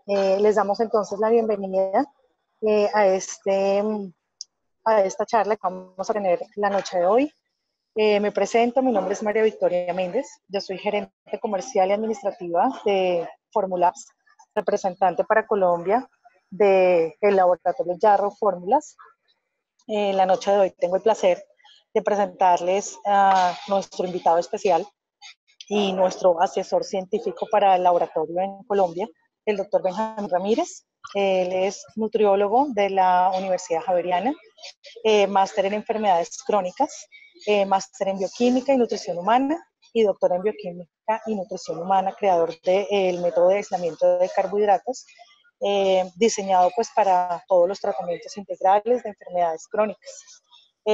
Les damos entonces la bienvenida eh, a, este, a esta charla que vamos a tener la noche de hoy. Me presento, mi nombre es María Victoria Méndez, yo soy gerente comercial y administrativa de Formulabs, representante para Colombia del laboratorio Yarrow Fórmulas. La noche de hoy tengo el placer de presentarles a nuestro invitado especial y nuestro asesor científico para el laboratorio en Colombia, el doctor Benjamín Ramírez. Él es nutriólogo de la Universidad Javeriana, máster en enfermedades crónicas, máster en bioquímica y nutrición humana y doctor en bioquímica y nutrición humana, creador del método de aislamiento de carbohidratos, diseñado pues para todos los tratamientos integrales de enfermedades crónicas.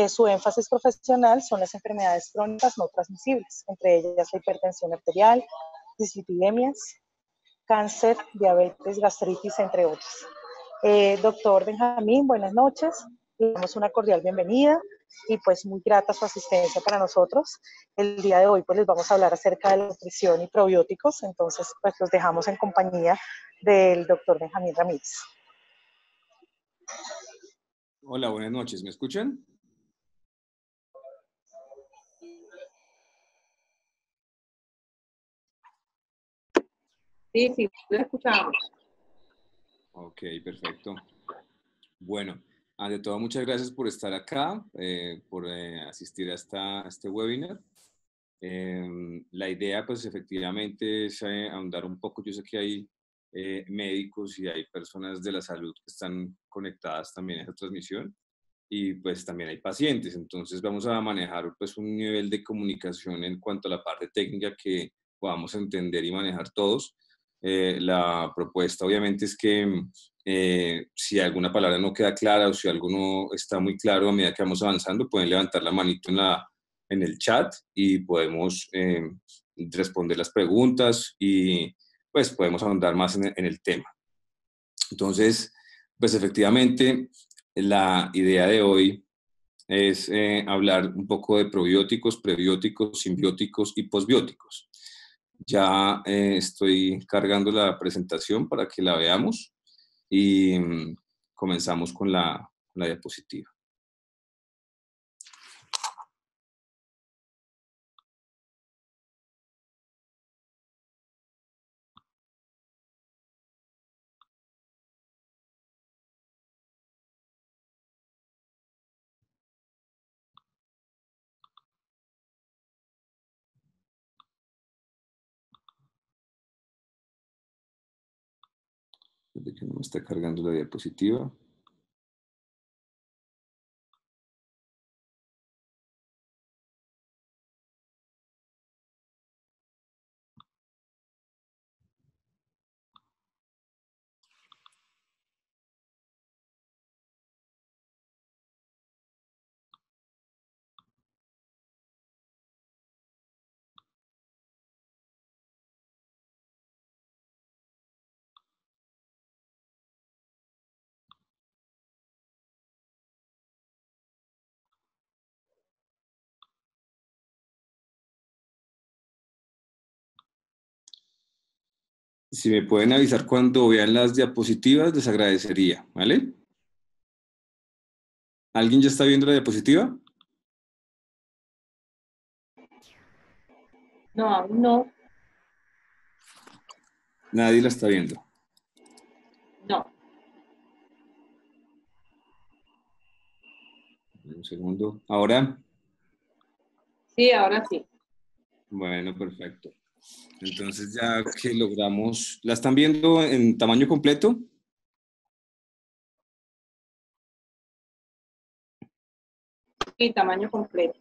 Su énfasis profesional son las enfermedades crónicas no transmisibles, entre ellas la hipertensión arterial, dislipidemias, cáncer, diabetes, gastritis, entre otros. Doctor Benjamín, buenas noches. Le damos una cordial bienvenida y pues muy grata su asistencia para nosotros. El día de hoy pues les vamos a hablar acerca de la nutrición y probióticos, entonces pues los dejamos en compañía del doctor Benjamín Ramírez. Hola, buenas noches. ¿Me escuchan? Sí, lo escuchamos. Ok, perfecto. Bueno, ante todo, muchas gracias por estar acá, por asistir a este webinar. La idea, pues, efectivamente es ahondar un poco. Yo sé que hay médicos y hay personas de la salud que están conectadas también a esta transmisión y, pues, también hay pacientes. Entonces, vamos a manejar, pues, un nivel de comunicación en cuanto a la parte técnica que podamos entender y manejar todos. La propuesta, obviamente, es que si alguna palabra no queda clara o si algo no está muy claro a medida que vamos avanzando, pueden levantar la manito en el chat y podemos responder las preguntas y pues podemos ahondar más en el tema. Entonces, pues efectivamente, la idea de hoy es hablar un poco de probióticos, prebióticos, simbióticos y posbióticos. Ya estoy cargando la presentación para que la veamos y comenzamos con la diapositiva. Desde que no me está cargando la diapositiva. Si me pueden avisar cuando vean las diapositivas, les agradecería, ¿vale? ¿Alguien ya está viendo la diapositiva? No, aún no. Nadie la está viendo. No. Un segundo. ¿Ahora? Sí, ahora sí. Bueno, perfecto. Entonces ya que logramos... ¿La están viendo en tamaño completo? Sí, tamaño completo.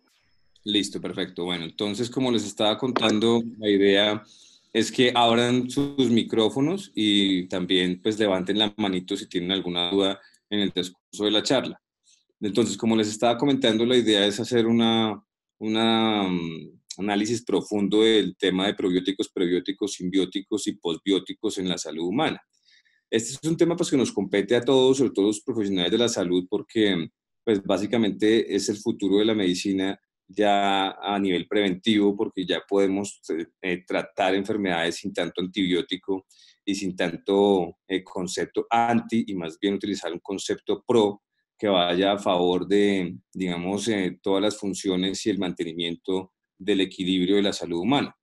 Listo, perfecto. Bueno, entonces como les estaba contando, la idea es que abran sus micrófonos y también pues levanten la manito si tienen alguna duda en el transcurso de la charla. Entonces, como les estaba comentando, la idea es hacer análisis profundo del tema de probióticos, prebióticos, simbióticos y posbióticos en la salud humana. Este es un tema pues, que nos compete a todos, sobre todo los profesionales de la salud, porque pues, básicamente es el futuro de la medicina. ya a nivel preventivo, porque ya podemos tratar enfermedades sin tanto antibiótico y sin tanto concepto anti, y más bien utilizar un concepto pro que vaya a favor de, digamos, todas las funciones y el mantenimiento del equilibrio de la salud humana.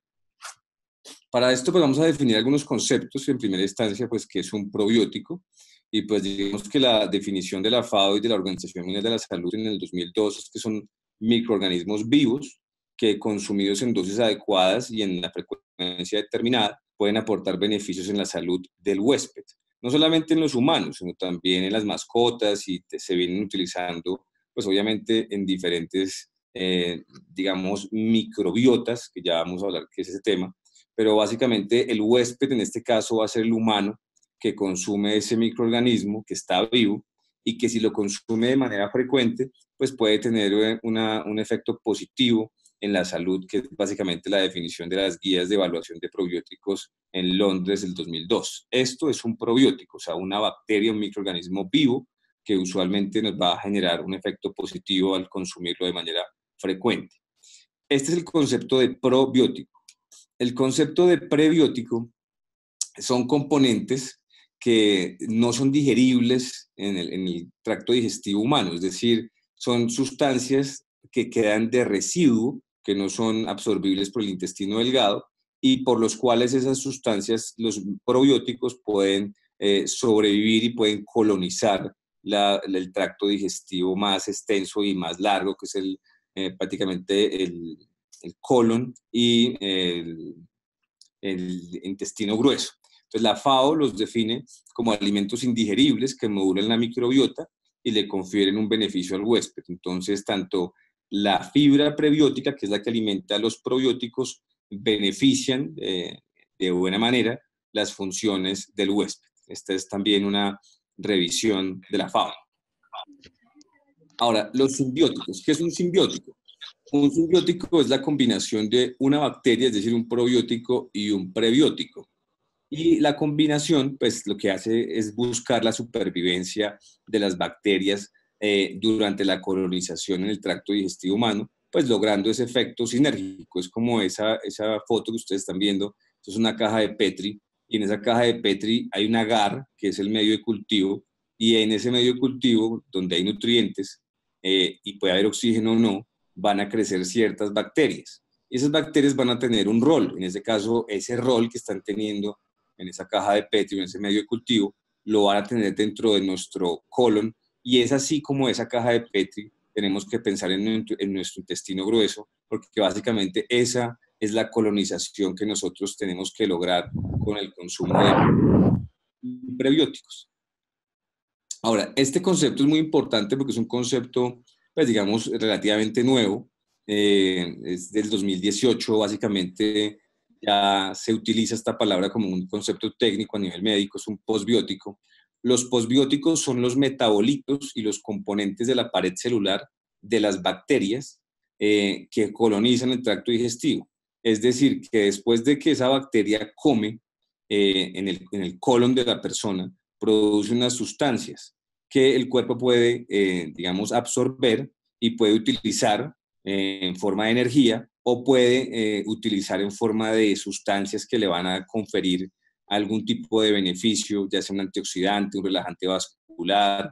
Para esto pues vamos a definir algunos conceptos. En primera instancia, pues, ¿qué es un probiótico? Y pues digamos que la definición de la FAO y de la Organización Mundial de la Salud en el 2002 es que son microorganismos vivos que, consumidos en dosis adecuadas y en la frecuencia determinada, pueden aportar beneficios en la salud del huésped. No solamente en los humanos, sino también en las mascotas, y se vienen utilizando, pues obviamente, en diferentes, digamos, microbiotas, que ya vamos a hablar qué es ese tema, pero básicamente el huésped en este caso va a ser el humano que consume ese microorganismo que está vivo y que, si lo consume de manera frecuente, pues puede tener un efecto positivo en la salud, que es básicamente la definición de las guías de evaluación de probióticos en Londres del 2002. Esto es un probiótico, o sea, una bacteria, un microorganismo vivo que usualmente nos va a generar un efecto positivo al consumirlo de manera frecuente. Este es el concepto de probiótico. El concepto de prebiótico son componentes que no son digeribles en el tracto digestivo humano, es decir, son sustancias que quedan de residuo, que no son absorbibles por el intestino delgado, y por los cuales esas sustancias, los probióticos, pueden sobrevivir y pueden colonizar el tracto digestivo más extenso y más largo, que es prácticamente el colon y el intestino grueso. Entonces, la FAO los define como alimentos indigeribles que modulan la microbiota y le confieren un beneficio al huésped. Entonces, tanto la fibra prebiótica, que es la que alimenta a los probióticos, benefician de buena manera las funciones del huésped. Esta es también una revisión de la FAO. Ahora, los simbióticos. ¿Qué es un simbiótico? Un simbiótico es la combinación de una bacteria, es decir, un probiótico y un prebiótico. Y la combinación, pues, lo que hace es buscar la supervivencia de las bacterias durante la colonización en el tracto digestivo humano, pues logrando ese efecto sinérgico. Es como esa foto que ustedes están viendo. Esto es una caja de Petri, y en esa caja de Petri hay un agar, que es el medio de cultivo, y en ese medio de cultivo, donde hay nutrientes y puede haber oxígeno o no, van a crecer ciertas bacterias. Y esas bacterias van a tener un rol. En este caso, ese rol que están teniendo en esa caja de Petri, en ese medio de cultivo, lo van a tener dentro de nuestro colon, y es así como esa caja de Petri tenemos que pensar en nuestro intestino grueso, porque básicamente esa es la colonización que nosotros tenemos que lograr con el consumo de prebióticos. Ahora, este concepto es muy importante porque es un concepto, pues digamos, relativamente nuevo. Es del 2018, básicamente ya se utiliza esta palabra como un concepto técnico a nivel médico, es un posbiótico. Los posbióticos son los metabolitos y los componentes de la pared celular de las bacterias que colonizan el tracto digestivo. Es decir, que después de que esa bacteria come en el colon de la persona, produce unas sustancias que el cuerpo puede, digamos, absorber y puede utilizar en forma de energía, o puede utilizar en forma de sustancias que le van a conferir algún tipo de beneficio, ya sea un antioxidante, un relajante vascular,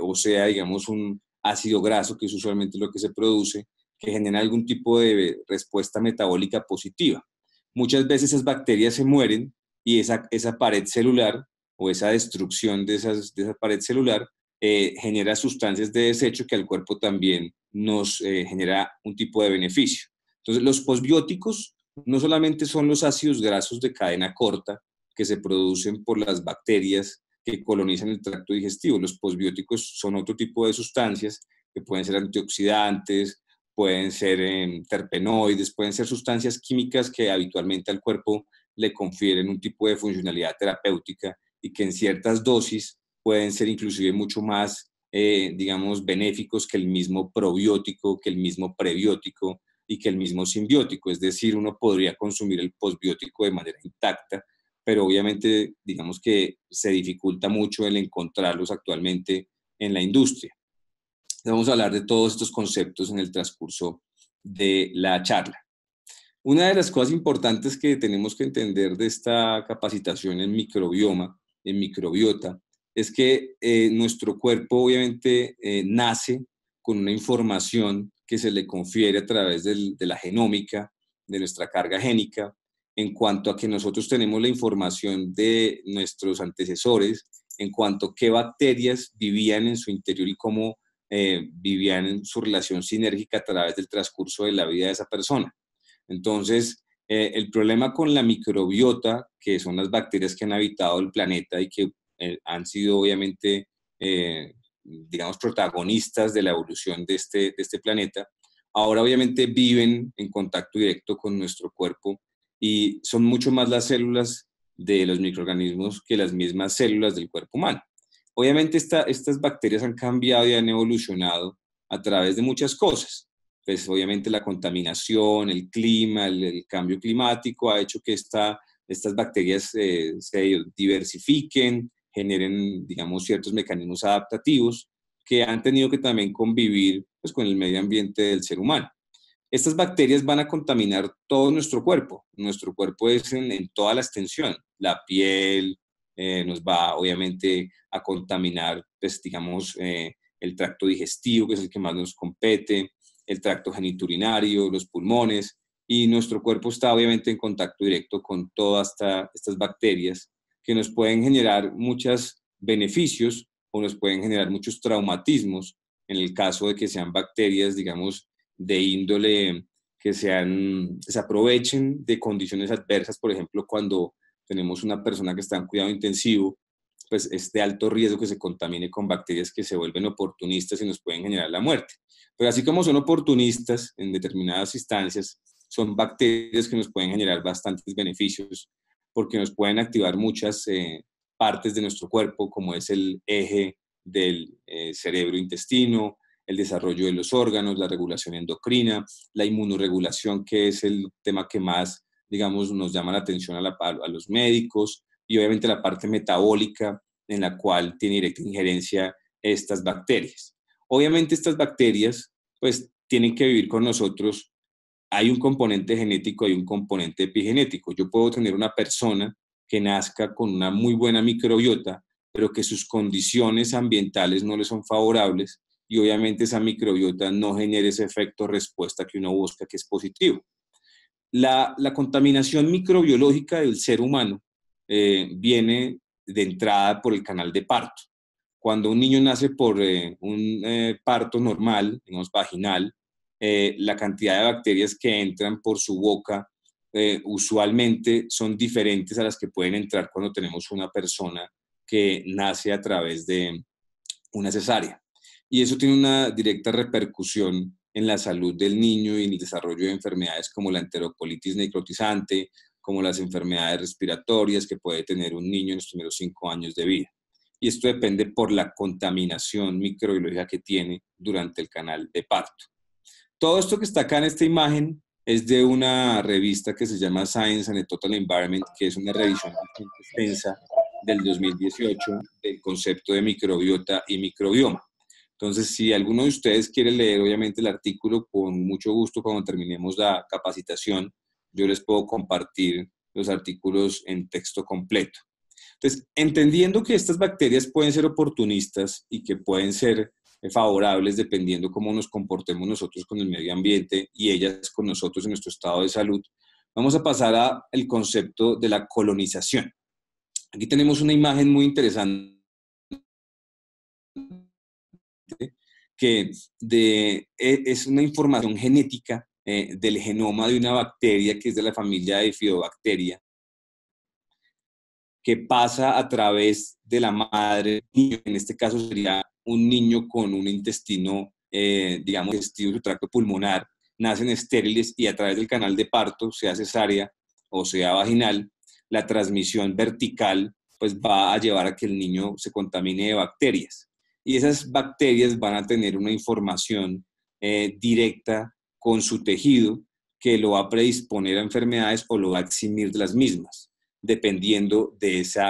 o sea, digamos, un ácido graso, que es usualmente lo que se produce, que genera algún tipo de respuesta metabólica positiva. Muchas veces esas bacterias se mueren y esa pared celular o esa destrucción de esa pared celular genera sustancias de desecho que al cuerpo también nos genera un tipo de beneficio. Entonces, los posbióticos no solamente son los ácidos grasos de cadena corta que se producen por las bacterias que colonizan el tracto digestivo. Los posbióticos son otro tipo de sustancias que pueden ser antioxidantes, pueden ser terpenoides, pueden ser sustancias químicas que habitualmente al cuerpo le confieren un tipo de funcionalidad terapéutica y que en ciertas dosis pueden ser inclusive mucho más, digamos, benéficos que el mismo probiótico, que el mismo prebiótico y que el mismo simbiótico. Es decir, uno podría consumir el posbiótico de manera intacta, pero obviamente, digamos que se dificulta mucho el encontrarlos actualmente en la industria. Vamos a hablar de todos estos conceptos en el transcurso de la charla. Una de las cosas importantes que tenemos que entender de esta capacitación en microbioma, en microbiota, es que nuestro cuerpo obviamente nace con una información que se le confiere a través de la genómica, de nuestra carga génica, en cuanto a que nosotros tenemos la información de nuestros antecesores, en cuanto a qué bacterias vivían en su interior y cómo vivían en su relación sinérgica a través del transcurso de la vida de esa persona. Entonces, el problema con la microbiota, que son las bacterias que han habitado el planeta y que han sido obviamente, digamos, protagonistas de la evolución de este planeta, ahora obviamente viven en contacto directo con nuestro cuerpo y son mucho más las células de los microorganismos que las mismas células del cuerpo humano. Obviamente estas bacterias han cambiado y han evolucionado a través de muchas cosas. Pues obviamente la contaminación, el clima, el cambio climático ha hecho que estas bacterias se diversifiquen, generen, digamos, ciertos mecanismos adaptativos que han tenido que también convivir pues, con el medio ambiente del ser humano. Estas bacterias van a contaminar todo nuestro cuerpo. Nuestro cuerpo es en toda la extensión. La piel nos va obviamente a contaminar, pues digamos, el tracto digestivo, que es el que más nos compete, el tracto genitourinario, los pulmones, y nuestro cuerpo está obviamente en contacto directo con todas estas bacterias que nos pueden generar muchos beneficios o nos pueden generar muchos traumatismos en el caso de que sean bacterias, digamos, de índole que se aprovechen de condiciones adversas. Por ejemplo, cuando tenemos una persona que está en cuidado intensivo, pues es de alto riesgo que se contamine con bacterias que se vuelven oportunistas y nos pueden generar la muerte. Pero así como son oportunistas en determinadas instancias, son bacterias que nos pueden generar bastantes beneficios porque nos pueden activar muchas partes de nuestro cuerpo, como es el eje del cerebro-intestino, el desarrollo de los órganos, la regulación endocrina, la inmunoregulación, que es el tema que más, digamos, nos llama la atención a los médicos, y obviamente la parte metabólica en la cual tiene directa injerencia estas bacterias. Obviamente estas bacterias pues tienen que vivir con nosotros. Hay un componente genético, hay un componente epigenético. Yo puedo tener una persona que nazca con una muy buena microbiota, pero que sus condiciones ambientales no le son favorables y obviamente esa microbiota no genere ese efecto respuesta que uno busca, que es positivo. La contaminación microbiológica del ser humano viene de entrada por el canal de parto. Cuando un niño nace por un parto normal, digamos vaginal, la cantidad de bacterias que entran por su boca usualmente son diferentes a las que pueden entrar cuando tenemos una persona que nace a través de una cesárea. Y eso tiene una directa repercusión en la salud del niño y en el desarrollo de enfermedades como la enterocolitis necrotizante, como las enfermedades respiratorias que puede tener un niño en los primeros 5 años de vida. Y esto depende por la contaminación microbiológica que tiene durante el canal de parto. Todo esto que está acá en esta imagen es de una revista que se llama Science and the Total Environment, que es una revisión bastante extensa del 2018 del concepto de microbiota y microbioma. Entonces, si alguno de ustedes quiere leer, obviamente, el artículo, con mucho gusto, cuando terminemos la capacitación, yo les puedo compartir los artículos en texto completo. Entonces, entendiendo que estas bacterias pueden ser oportunistas y que pueden ser favorables dependiendo cómo nos comportemos nosotros con el medio ambiente y ellas con nosotros en nuestro estado de salud, vamos a pasar al concepto de la colonización. Aquí tenemos una imagen muy interesante que es una información genética del genoma de una bacteria que es de la familia de Bifidobacteria, que pasa a través de la madre. En este caso sería un niño con un intestino, digamos, digestivo, su tracto pulmonar, nacen estériles y a través del canal de parto, sea cesárea o sea vaginal, la transmisión vertical pues va a llevar a que el niño se contamine de bacterias. Y esas bacterias van a tener una información directa con su tejido que lo va a predisponer a enfermedades o lo va a eximir de las mismas, dependiendo de ese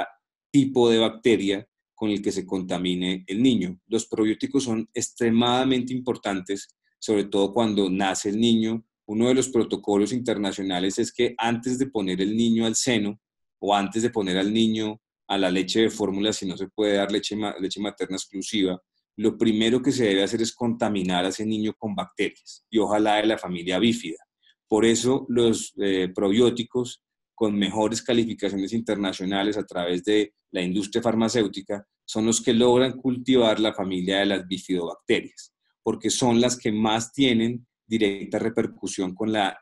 tipo de bacteria con el que se contamine el niño. Los probióticos son extremadamente importantes sobre todo cuando nace el niño. Uno de los protocolos internacionales es que antes de poner el niño al seno o antes de poner al niño a la leche de fórmula, si no se puede dar leche materna exclusiva, lo primero que se debe hacer es contaminar a ese niño con bacterias y ojalá de la familia bífida. Por eso los probióticos con mejores calificaciones internacionales a través de la industria farmacéutica son los que logran cultivar la familia de las bifidobacterias, porque son las que más tienen directa repercusión con la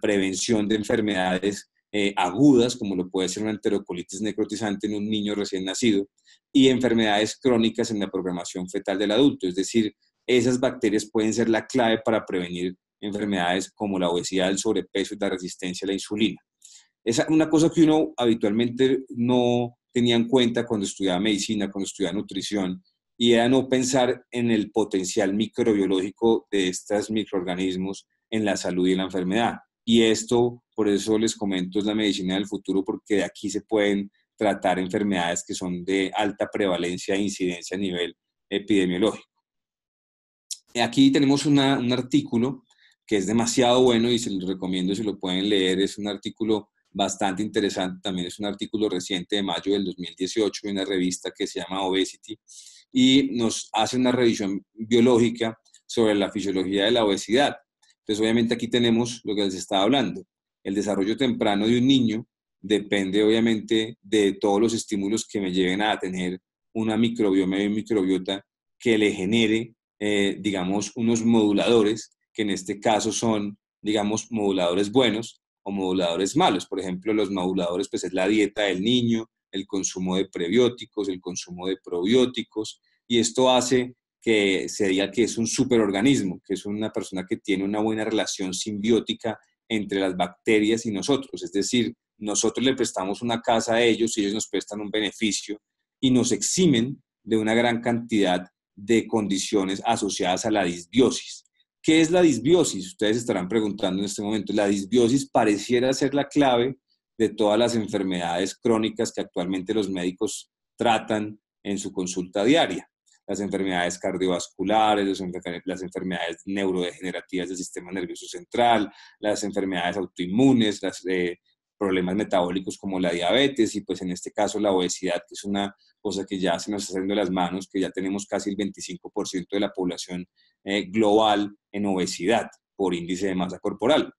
prevención de enfermedades agudas, como lo puede ser una enterocolitis necrotizante en un niño recién nacido, y enfermedades crónicas en la programación fetal del adulto. Es decir, esas bacterias pueden ser la clave para prevenir enfermedades como la obesidad, el sobrepeso y la resistencia a la insulina. Es una cosa que uno habitualmente no tenía en cuenta cuando estudiaba medicina, cuando estudiaba nutrición, y era no pensar en el potencial microbiológico de estos microorganismos en la salud y en la enfermedad. Y esto, por eso les comento, es la medicina del futuro, porque de aquí se pueden tratar enfermedades que son de alta prevalencia e incidencia a nivel epidemiológico. Aquí tenemos un artículo que es demasiado bueno y se los recomiendo si lo pueden leer. Es un artículo bastante interesante, también es un artículo reciente de mayo del 2018 de una revista que se llama Obesity y nos hace una revisión biológica sobre la fisiología de la obesidad. Entonces, obviamente aquí tenemos lo que les estaba hablando. El desarrollo temprano de un niño depende obviamente de todos los estímulos que me lleven a tener una microbioma y un microbiota que le genere, digamos, unos moduladores, que en este caso son, digamos, moduladores buenos o moduladores malos. Por ejemplo, los moduladores pues es la dieta del niño, el consumo de prebióticos, el consumo de probióticos, y esto hace que se diga que es un superorganismo, que es una persona que tiene una buena relación simbiótica entre las bacterias y nosotros. Es decir, nosotros le prestamos una casa a ellos y ellos nos prestan un beneficio y nos eximen de una gran cantidad de condiciones asociadas a la disbiosis. ¿Qué es la disbiosis? Ustedes estarán preguntando en este momento. La disbiosis pareciera ser la clave de todas las enfermedades crónicas que actualmente los médicos tratan en su consulta diaria. Las enfermedades cardiovasculares, las enfermedades neurodegenerativas del sistema nervioso central, las enfermedades autoinmunes, los problemas metabólicos como la diabetes y pues en este caso la obesidad, que es una cosa que ya se nos está haciendo de las manos, que ya tenemos casi el 25% de la población global en obesidad por índice de masa corporal.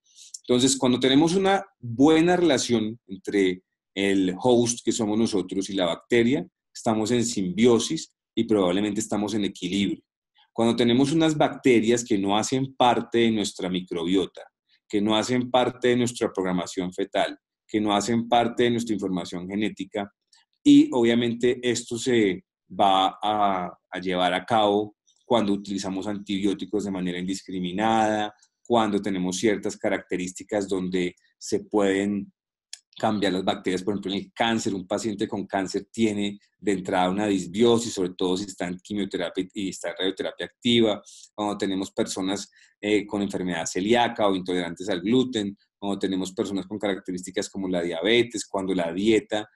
Entonces, cuando tenemos una buena relación entre el host que somos nosotros y la bacteria, estamos en simbiosis y probablemente estamos en equilibrio. Cuando tenemos unas bacterias que no hacen parte de nuestra microbiota, que no hacen parte de nuestra programación fetal, que no hacen parte de nuestra información genética, y obviamente esto se va a llevar a cabo cuando utilizamos antibióticos de manera indiscriminada, cuando tenemos ciertas características donde se pueden cambiar las bacterias. Por ejemplo, en el cáncer, un paciente con cáncer tiene de entrada una disbiosis, sobre todo si está en quimioterapia y está en radioterapia activa, cuando tenemos personas con enfermedad celíaca o intolerantes al gluten, cuando tenemos personas con características como la diabetes, cuando la dieta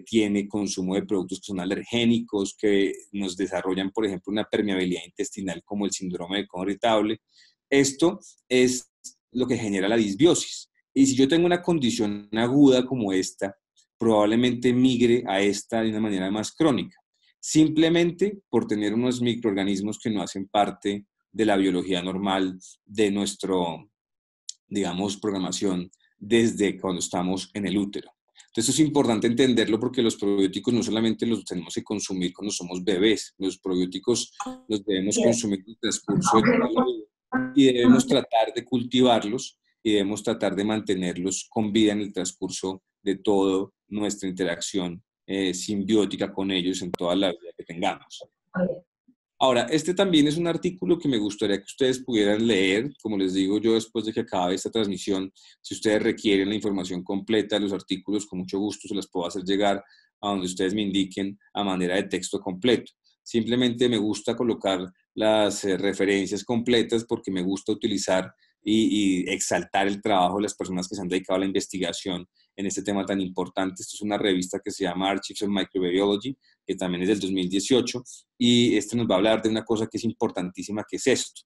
tiene consumo de productos que son alergénicos, que nos desarrollan, por ejemplo, una permeabilidad intestinal como el síndrome de colon irritable. Esto es lo que genera la disbiosis. Y si yo tengo una condición aguda como esta, probablemente migre a esta de una manera más crónica, simplemente por tener unos microorganismos que no hacen parte de la biología normal de nuestro, digamos, programación desde cuando estamos en el útero. Entonces es importante entenderlo porque los probióticos no solamente los tenemos que consumir cuando somos bebés, los probióticos los debemos consumir en el transcurso de toda la vida y debemos tratar de cultivarlos y debemos tratar de mantenerlos con vida en el transcurso de toda nuestra interacción simbiótica con ellos en toda la vida que tengamos. Ahora, este también es un artículo que me gustaría que ustedes pudieran leer. Como les digo yo, después de que acabe esta transmisión, si ustedes requieren la información completa de los artículos, con mucho gusto se las puedo hacer llegar a donde ustedes me indiquen a manera de texto completo. Simplemente me gusta colocar las referencias completas porque me gusta utilizar y exaltar el trabajo de las personas que se han dedicado a la investigación en este tema tan importante. Esto es una revista que se llama Archives of Microbiology, que también es del 2018, y este nos va a hablar de una cosa que es importantísima, que es esto.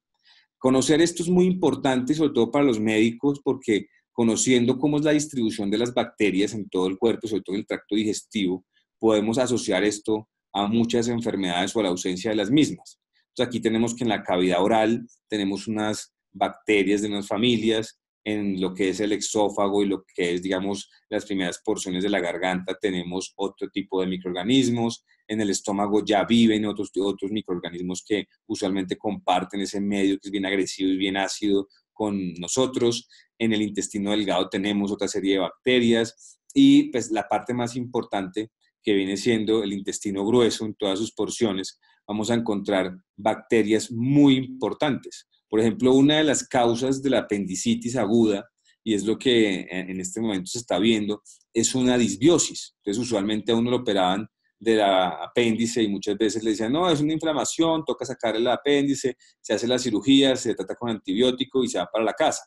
Conocer esto es muy importante, sobre todo para los médicos, porque conociendo cómo es la distribución de las bacterias en todo el cuerpo, sobre todo en el tracto digestivo, podemos asociar esto a muchas enfermedades o a la ausencia de las mismas. Entonces aquí tenemos que en la cavidad oral tenemos unas bacterias de unas familias, en lo que es el exófago y lo que es, digamos, las primeras porciones de la garganta tenemos otro tipo de microorganismos, en el estómago ya viven otros microorganismos que usualmente comparten ese medio que es bien agresivo y bien ácido con nosotros. En el intestino delgado tenemos otra serie de bacterias y pues la parte más importante que viene siendo el intestino grueso en todas sus porciones, vamos a encontrar bacterias muy importantes. Por ejemplo, una de las causas de la apendicitis aguda, y es lo que en este momento se está viendo, es una disbiosis. Entonces, usualmente a uno lo operaban del apéndice y muchas veces le decían, no, es una inflamación, toca sacar el apéndice, se hace la cirugía, se trata con antibiótico y se va para la casa.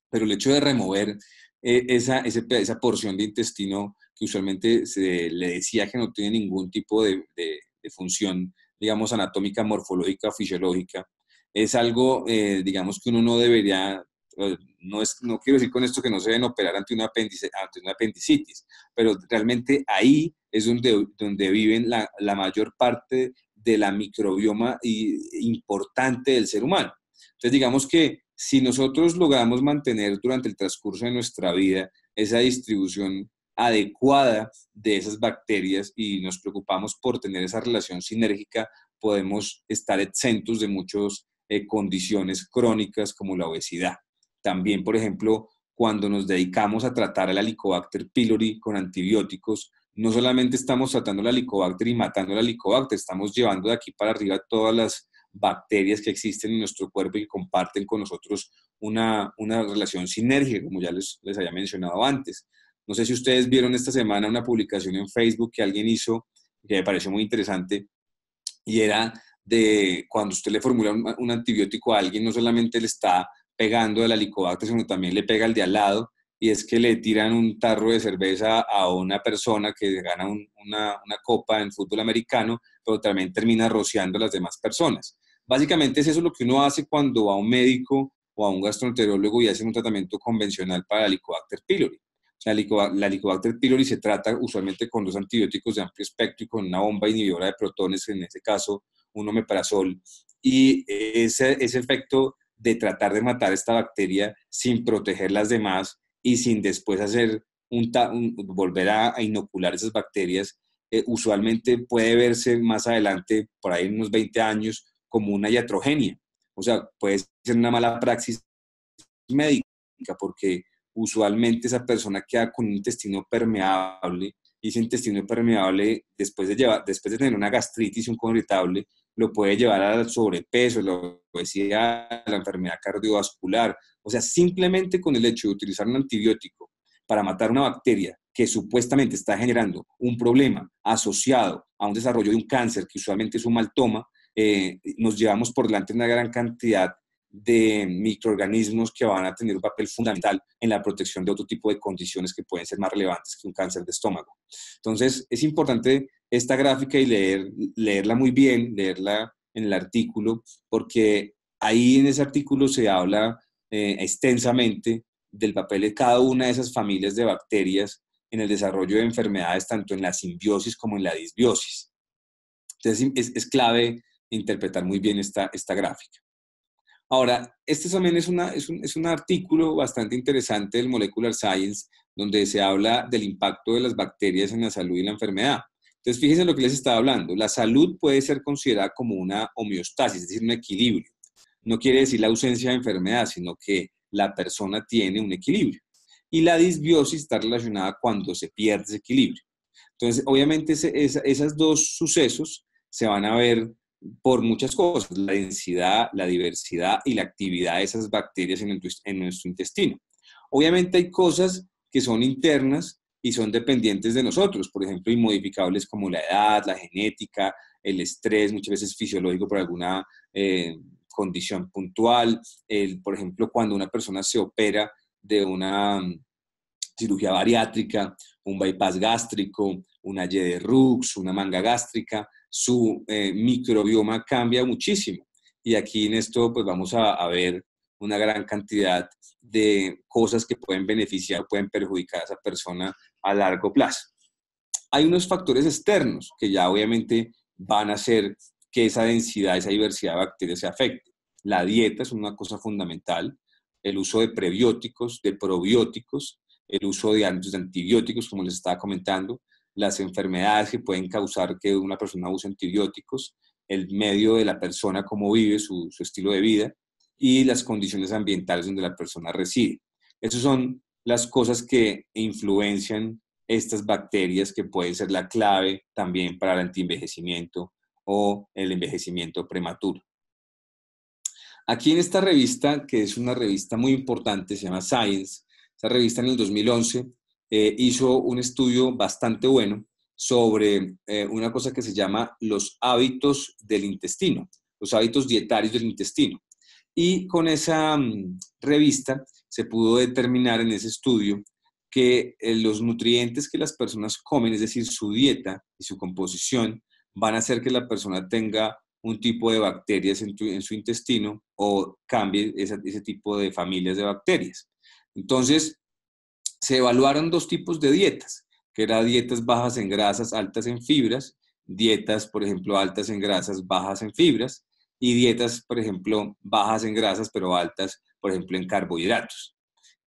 Pero el hecho de remover esa porción de intestino que usualmente se le decía que no tiene ningún tipo de función, digamos, anatómica, morfológica o fisiológica, es algo, digamos, que uno no debería, no quiero decir con esto que no se deben operar ante una apendicitis, pero realmente ahí es donde viven la mayor parte de la microbioma importante del ser humano. Entonces, digamos que si nosotros logramos mantener durante el transcurso de nuestra vida esa distribución adecuada de esas bacterias y nos preocupamos por tener esa relación sinérgica, podemos estar exentos de muchas condiciones crónicas como la obesidad. También, por ejemplo, cuando nos dedicamos a tratar a la Helicobacter pylori con antibióticos, no solamente estamos tratando la Helicobacter y matando la Helicobacter, estamos llevando de aquí para arriba todas las bacterias que existen en nuestro cuerpo y que comparten con nosotros una relación sinérgica, como ya les había mencionado antes. No sé si ustedes vieron esta semana una publicación en Facebook que alguien hizo, que me pareció muy interesante, y era de cuando usted le formula un antibiótico a alguien, no solamente le está pegando de la Helicobacter, sino también le pega al de al lado, y es que le tiran un tarro de cerveza a una persona que gana una copa en fútbol americano, pero también termina rociando a las demás personas. Básicamente es eso lo que uno hace cuando va a un médico o a un gastroenterólogo y hace un tratamiento convencional para la Helicobacter pylori. O sea, la Helicobacter pylori se trata usualmente con dos antibióticos de amplio espectro y con una bomba inhibidora de protones, en este caso un omeprazol. Y ese efecto de tratar de matar esta bacteria sin proteger las demás y sin después hacer volver a inocular esas bacterias, usualmente puede verse más adelante, por ahí en unos 20 años, como una iatrogenia. O sea, puede ser una mala praxis médica porque usualmente esa persona queda con un intestino permeable y ese intestino permeable, después de tener una gastritis y un colon irritable, lo puede llevar al sobrepeso, la obesidad, la enfermedad cardiovascular. O sea, simplemente con el hecho de utilizar un antibiótico para matar una bacteria que supuestamente está generando un problema asociado a un desarrollo de un cáncer, que usualmente es un maltoma, nos llevamos por delante una gran cantidad de microorganismos que van a tener un papel fundamental en la protección de otro tipo de condiciones que pueden ser más relevantes que un cáncer de estómago. Entonces, es importante esta gráfica y leerla muy bien, leerla en el artículo, porque ahí en ese artículo se habla extensamente del papel de cada una de esas familias de bacterias en el desarrollo de enfermedades, tanto en la simbiosis como en la disbiosis. Entonces, es clave interpretar muy bien esta gráfica. Ahora, este también es un artículo bastante interesante del Molecular Science, donde se habla del impacto de las bacterias en la salud y la enfermedad. Entonces, fíjense en lo que les estaba hablando. La salud puede ser considerada como una homeostasis, es decir, un equilibrio. No quiere decir la ausencia de enfermedad, sino que la persona tiene un equilibrio. Y la disbiosis está relacionada cuando se pierde ese equilibrio. Entonces, obviamente, esos dos sucesos se van a ver por muchas cosas, la densidad, la diversidad y la actividad de esas bacterias en nuestro intestino. Obviamente hay cosas que son internas y son dependientes de nosotros, por ejemplo, inmodificables como la edad, la genética, el estrés, muchas veces fisiológico por alguna condición puntual. Por ejemplo, cuando una persona se opera de una cirugía bariátrica, un bypass gástrico, una Y de Rux, una manga gástrica, su microbioma cambia muchísimo. y aquí en esto pues vamos a ver una gran cantidad de cosas que pueden beneficiar o pueden perjudicar a esa persona a largo plazo. Hay unos factores externos que ya obviamente van a hacer que esa densidad, esa diversidad de bacterias se afecte. La dieta es una cosa fundamental, el uso de prebióticos, de probióticos, el uso de antibióticos, como les estaba comentando, las enfermedades que pueden causar que una persona use antibióticos, el medio de la persona, cómo vive, su estilo de vida, y las condiciones ambientales donde la persona reside. Esas son las cosas que influencian estas bacterias, que pueden ser la clave también para el antienvejecimiento o el envejecimiento prematuro. Aquí en esta revista, que es una revista muy importante, se llama Science, esa revista en el 2011 hizo un estudio bastante bueno sobre una cosa que se llama los hábitos del intestino, los hábitos dietarios del intestino. Y con esa revista se pudo determinar en ese estudio que los nutrientes que las personas comen, es decir, su dieta y su composición, van a hacer que la persona tenga un tipo de bacterias en su intestino o cambie ese tipo de familias de bacterias. Entonces, se evaluaron dos tipos de dietas, que eran dietas bajas en grasas, altas en fibras, dietas, por ejemplo, altas en grasas, bajas en fibras, y dietas, por ejemplo, bajas en grasas, pero altas, por ejemplo, en carbohidratos.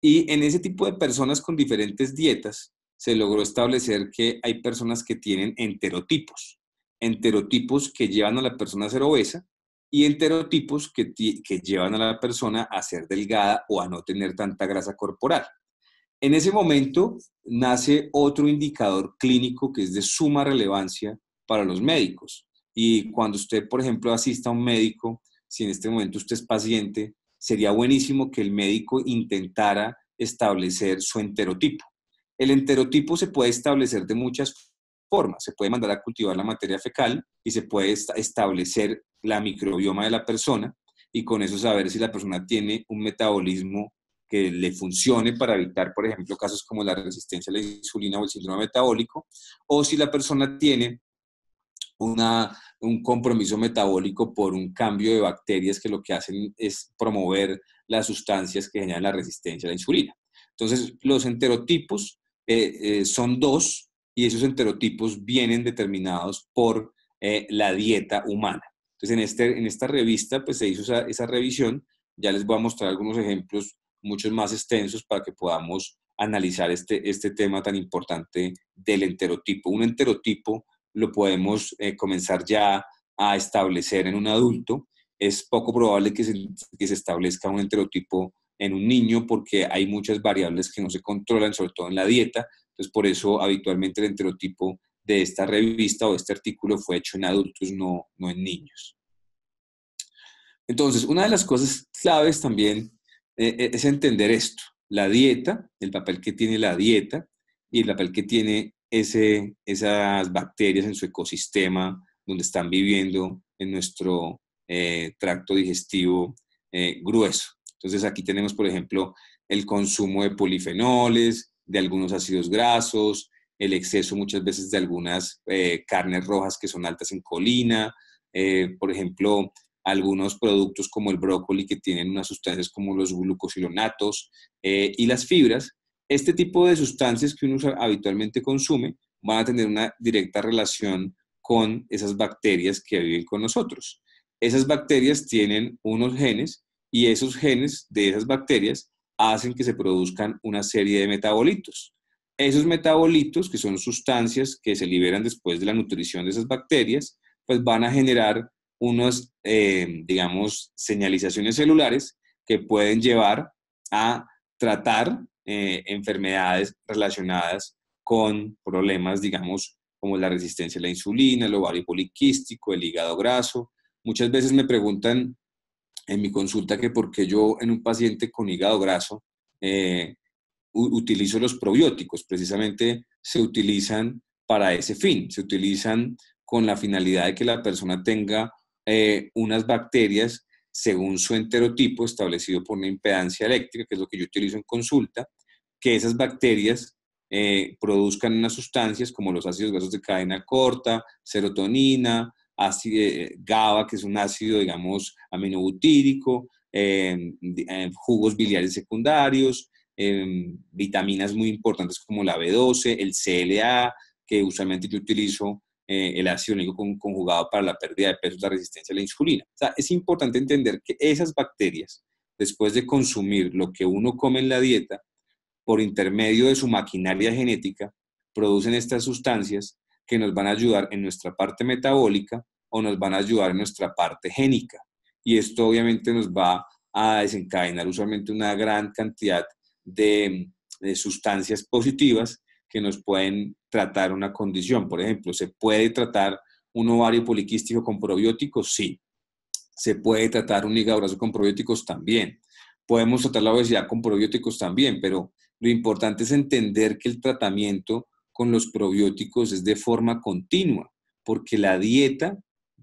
Y en ese tipo de personas con diferentes dietas, se logró establecer que hay personas que tienen enterotipos, enterotipos que llevan a la persona a ser obesa y enterotipos que llevan a la persona a ser delgada o a no tener tanta grasa corporal. En ese momento nace otro indicador clínico que es de suma relevancia para los médicos. Y cuando usted, por ejemplo, asista a un médico, si en este momento usted es paciente, sería buenísimo que el médico intentara establecer su enterotipo. El enterotipo se puede establecer de muchas formas. Se puede mandar a cultivar la materia fecal y se puede establecer la microbioma de la persona y con eso saber si la persona tiene un metabolismo que le funcione para evitar, por ejemplo, casos como la resistencia a la insulina o el síndrome metabólico, o si la persona tiene un compromiso metabólico por un cambio de bacterias que lo que hacen es promover las sustancias que generan la resistencia a la insulina. Entonces, los enterotipos son dos y esos enterotipos vienen determinados por la dieta humana. Entonces, en esta revista pues, se hizo esa revisión. Ya les voy a mostrar algunos ejemplos muchos más extensos para que podamos analizar este tema tan importante del enterotipo. Un enterotipo lo podemos comenzar ya a establecer en un adulto. Es poco probable que se establezca un enterotipo en un niño porque hay muchas variables que no se controlan, sobre todo en la dieta. Entonces, por eso habitualmente el enterotipo de esta revista o de este artículo fue hecho en adultos, no en niños. Entonces, una de las cosas claves también es entender esto, la dieta, el papel que tiene la dieta y el papel que tiene esas bacterias en su ecosistema donde están viviendo en nuestro tracto digestivo grueso. Entonces aquí tenemos, por ejemplo, el consumo de polifenoles, de algunos ácidos grasos, el exceso muchas veces de algunas carnes rojas que son altas en colina, por ejemplo, algunos productos como el brócoli que tienen unas sustancias como los glucosilonatos y las fibras. Este tipo de sustancias que uno habitualmente consume van a tener una directa relación con esas bacterias que viven con nosotros. Esas bacterias tienen unos genes y esos genes de esas bacterias hacen que se produzcan una serie de metabolitos. Esos metabolitos, que son sustancias que se liberan después de la nutrición de esas bacterias, pues van a generar unas, digamos, señalizaciones celulares que pueden llevar a tratar enfermedades relacionadas con problemas, digamos, como la resistencia a la insulina, el ovario poliquístico, el hígado graso. Muchas veces me preguntan en mi consulta que por qué yo en un paciente con hígado graso utilizo los probióticos. Precisamente se utilizan para ese fin, se utilizan con la finalidad de que la persona tenga unas bacterias según su enterotipo establecido por una impedancia eléctrica, que es lo que yo utilizo en consulta, que esas bacterias produzcan unas sustancias como los ácidos grasos de cadena corta, serotonina, GABA, que es un ácido, digamos, aminobutírico, jugos biliares secundarios, vitaminas muy importantes como la B12, el CLA, que usualmente yo utilizo el ácido único conjugado para la pérdida de peso, la resistencia a la insulina. O sea, es importante entender que esas bacterias, después de consumir lo que uno come en la dieta, por intermedio de su maquinaria genética, producen estas sustancias que nos van a ayudar en nuestra parte metabólica o nos van a ayudar en nuestra parte génica. Y esto obviamente nos va a desencadenar usualmente una gran cantidad de sustancias positivas que nos pueden tratar una condición. Por ejemplo, ¿se puede tratar un ovario poliquístico con probióticos? Sí. ¿Se puede tratar un hígado graso con probióticos? También. Podemos tratar la obesidad con probióticos también, pero lo importante es entender que el tratamiento con los probióticos es de forma continua, porque la dieta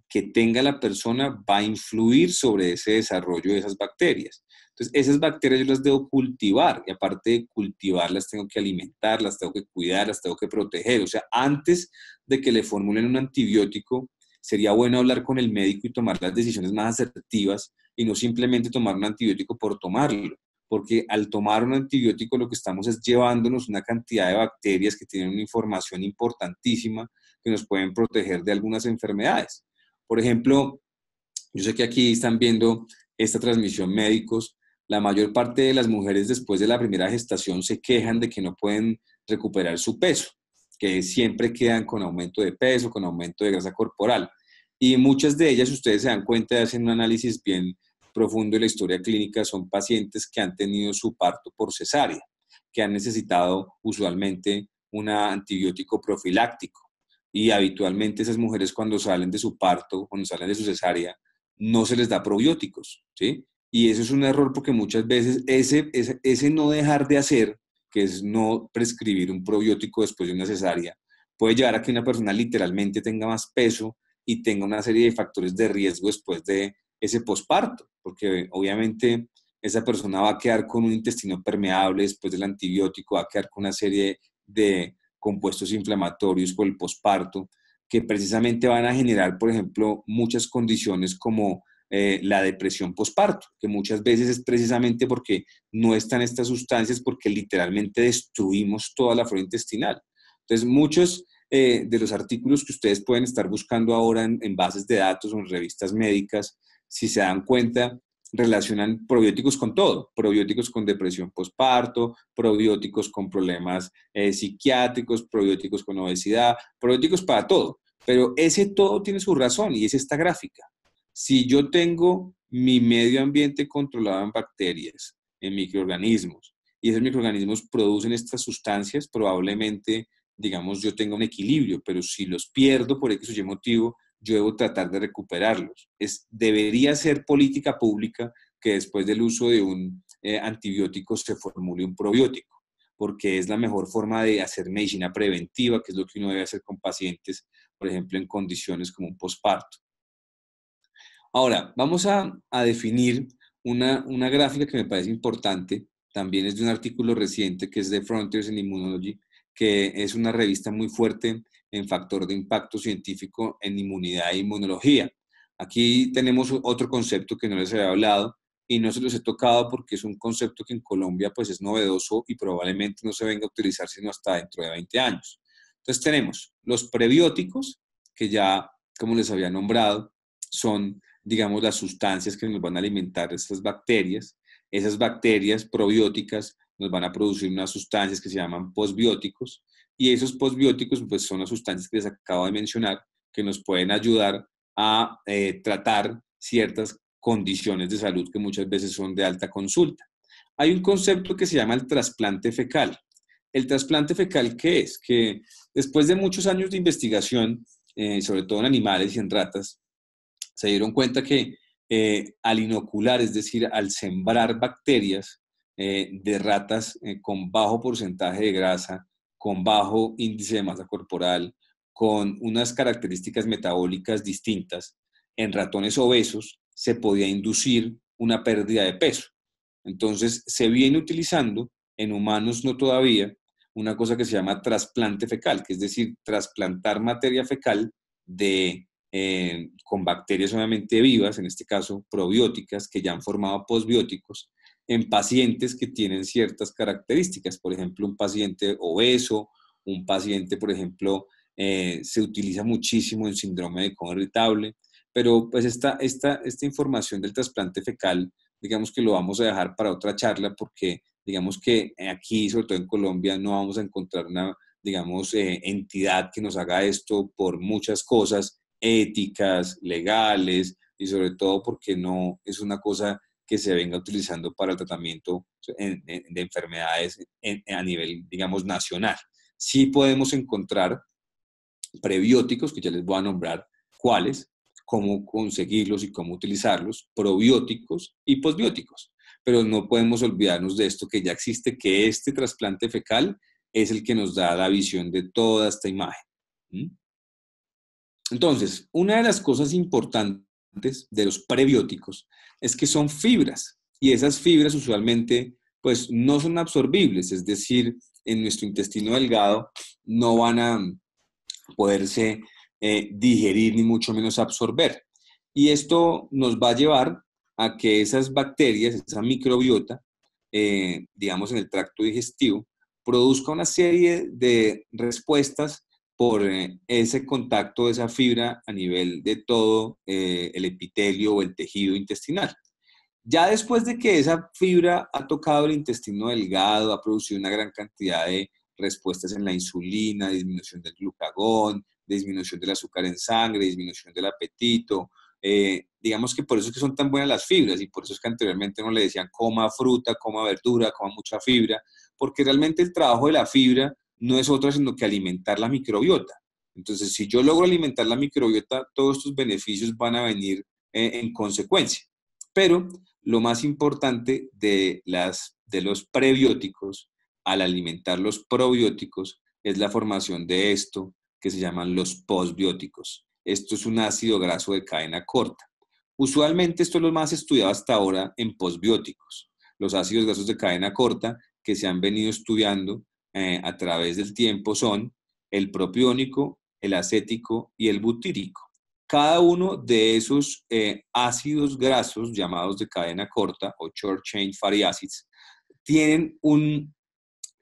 que tenga la persona va a influir sobre ese desarrollo de esas bacterias. Entonces, esas bacterias yo las debo cultivar, y aparte de cultivarlas, tengo que alimentarlas, tengo que cuidarlas, tengo que proteger. O sea, antes de que le formulen un antibiótico, sería bueno hablar con el médico y tomar las decisiones más asertivas y no simplemente tomar un antibiótico por tomarlo, porque al tomar un antibiótico lo que estamos es llevándonos una cantidad de bacterias que tienen una información importantísima que nos pueden proteger de algunas enfermedades. Por ejemplo, yo sé que aquí están viendo esta transmisión médicos. La mayor parte de las mujeres después de la primera gestación se quejan de que no pueden recuperar su peso, que siempre quedan con aumento de peso, con aumento de grasa corporal. Y muchas de ellas, ustedes se dan cuenta, hacen un análisis bien profundo de la historia clínica, son pacientes que han tenido su parto por cesárea, que han necesitado usualmente un antibiótico profiláctico. Y habitualmente esas mujeres cuando salen de su parto, cuando salen de su cesárea, no se les da probióticos, ¿sí? Y eso es un error porque muchas veces ese no dejar de hacer, que es no prescribir un probiótico después de una cesárea, puede llevar a que una persona literalmente tenga más peso y tenga una serie de factores de riesgo después de ese posparto, porque obviamente esa persona va a quedar con un intestino permeable después del antibiótico, va a quedar con una serie de compuestos inflamatorios por el posparto, que precisamente van a generar, por ejemplo, muchas condiciones como la depresión posparto, que muchas veces es precisamente porque no están estas sustancias, porque literalmente destruimos toda la flora intestinal. Entonces, muchos de los artículos que ustedes pueden estar buscando ahora en bases de datos o en revistas médicas, si se dan cuenta, relacionan probióticos con todo, probióticos con depresión postparto, probióticos con problemas psiquiátricos, probióticos con obesidad, probióticos para todo, pero ese todo tiene su razón y es esta gráfica. Si yo tengo mi medio ambiente controlado en bacterias, en microorganismos, y esos microorganismos producen estas sustancias, probablemente, digamos, yo tenga un equilibrio, pero si los pierdo por X o Y motivo, yo debo tratar de recuperarlos. Debería ser política pública que después del uso de un antibiótico se formule un probiótico, porque es la mejor forma de hacer medicina preventiva, que es lo que uno debe hacer con pacientes, por ejemplo, en condiciones como un posparto. Ahora, vamos a definir una gráfica que me parece importante, también es de un artículo reciente que es de Frontiers in Immunology, que es una revista muy fuerte en factor de impacto científico en inmunidad e inmunología. Aquí tenemos otro concepto que no les había hablado y no se los he tocado porque es un concepto que en Colombia pues es novedoso y probablemente no se venga a utilizar sino hasta dentro de 20 años. Entonces tenemos los prebióticos, que ya, como les había nombrado, son, digamos, las sustancias que nos van a alimentar estas bacterias. Esas bacterias probióticas nos van a producir unas sustancias que se llaman posbióticos, y esos posbióticos pues, son las sustancias que les acabo de mencionar, que nos pueden ayudar a tratar ciertas condiciones de salud que muchas veces son de alta consulta. Hay un concepto que se llama el trasplante fecal. ¿El trasplante fecal qué es? Que después de muchos años de investigación, sobre todo en animales y en ratas, se dieron cuenta que al inocular, es decir, al sembrar bacterias de ratas con bajo porcentaje de grasa, con bajo índice de masa corporal, con unas características metabólicas distintas, en ratones obesos se podía inducir una pérdida de peso. Entonces, se viene utilizando, en humanos no todavía, una cosa que se llama trasplante fecal, que es decir, trasplantar materia fecal de con bacterias obviamente vivas, en este caso probióticas, que ya han formado posbióticos, en pacientes que tienen ciertas características. Por ejemplo, un paciente obeso, un paciente, por ejemplo, se utiliza muchísimo en síndrome de colon irritable, pero pues esta información del trasplante fecal, digamos que lo vamos a dejar para otra charla porque digamos que aquí, sobre todo en Colombia, no vamos a encontrar una, digamos, entidad que nos haga esto por muchas cosas éticas, legales y sobre todo porque no es una cosa que se venga utilizando para el tratamiento de enfermedades a nivel, digamos, nacional. Sí podemos encontrar prebióticos, que ya les voy a nombrar cuáles, cómo conseguirlos y cómo utilizarlos, probióticos y posbióticos. Pero no podemos olvidarnos de esto que ya existe, que este trasplante fecal es el que nos da la visión de toda esta imagen. ¿Mm? Entonces, una de las cosas importantes de los prebióticos es que son fibras y esas fibras usualmente pues no son absorbibles, es decir, en nuestro intestino delgado no van a poderse digerir ni mucho menos absorber. Y esto nos va a llevar a que esas bacterias, esa microbiota, digamos en el tracto digestivo, produzca una serie de respuestas por ese contacto de esa fibra a nivel de todo el epitelio o el tejido intestinal. Ya después de que esa fibra ha tocado el intestino delgado, ha producido una gran cantidad de respuestas en la insulina, disminución del glucagón, disminución del azúcar en sangre, disminución del apetito. Digamos que por eso es que son tan buenas las fibras y por eso es que anteriormente no le decían coma fruta, coma verdura, coma mucha fibra, porque realmente el trabajo de la fibra no es otra sino que alimentar la microbiota. Entonces, si yo logro alimentar la microbiota, todos estos beneficios van a venir en consecuencia. Pero lo más importante de los prebióticos al alimentar los probióticos es la formación de esto que se llaman los posbióticos. Esto es un ácido graso de cadena corta. Usualmente esto es lo más estudiado hasta ahora en posbióticos. Los ácidos grasos de cadena corta que se han venido estudiando a través del tiempo son el propiónico, el acético y el butírico. Cada uno de esos ácidos grasos llamados de cadena corta o short chain fatty acids tienen un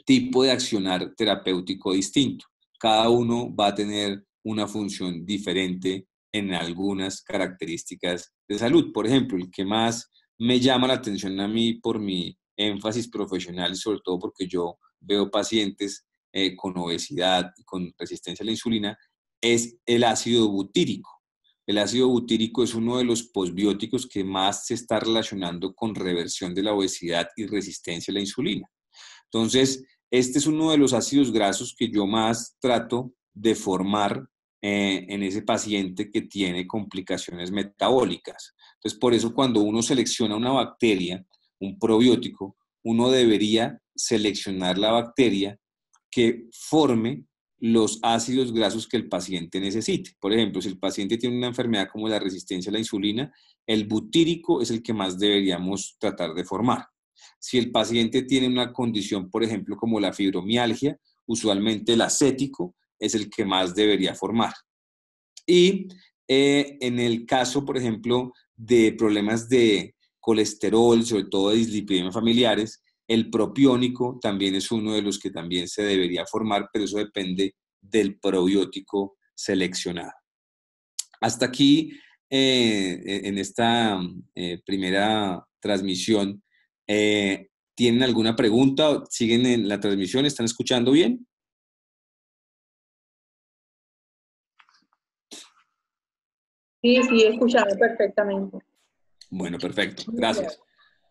tipo de accionar terapéutico distinto. Cada uno va a tener una función diferente en algunas características de salud. Por ejemplo, el que más me llama la atención a mí por mi énfasis profesional y sobre todo porque yo veo pacientes con obesidad y con resistencia a la insulina, es el ácido butírico. El ácido butírico es uno de los posbióticos que más se está relacionando con reversión de la obesidad y resistencia a la insulina. Entonces, este es uno de los ácidos grasos que yo más trato de formar en ese paciente que tiene complicaciones metabólicas. Entonces, por eso cuando uno selecciona una bacteria, un probiótico, uno debería seleccionar la bacteria que forme los ácidos grasos que el paciente necesite. Por ejemplo, si el paciente tiene una enfermedad como la resistencia a la insulina, el butírico es el que más deberíamos tratar de formar. Si el paciente tiene una condición, por ejemplo, como la fibromialgia, usualmente el acético es el que más debería formar. Y en el caso, por ejemplo, de problemas de colesterol, sobre todo de dislipidemias familiares, el propiónico también es uno de los que también se debería formar, pero eso depende del probiótico seleccionado. Hasta aquí, en esta primera transmisión, ¿tienen alguna pregunta? ¿Siguen en la transmisión? ¿Están escuchando bien? Sí, sí, he escuchado perfectamente. Bueno, perfecto. Gracias.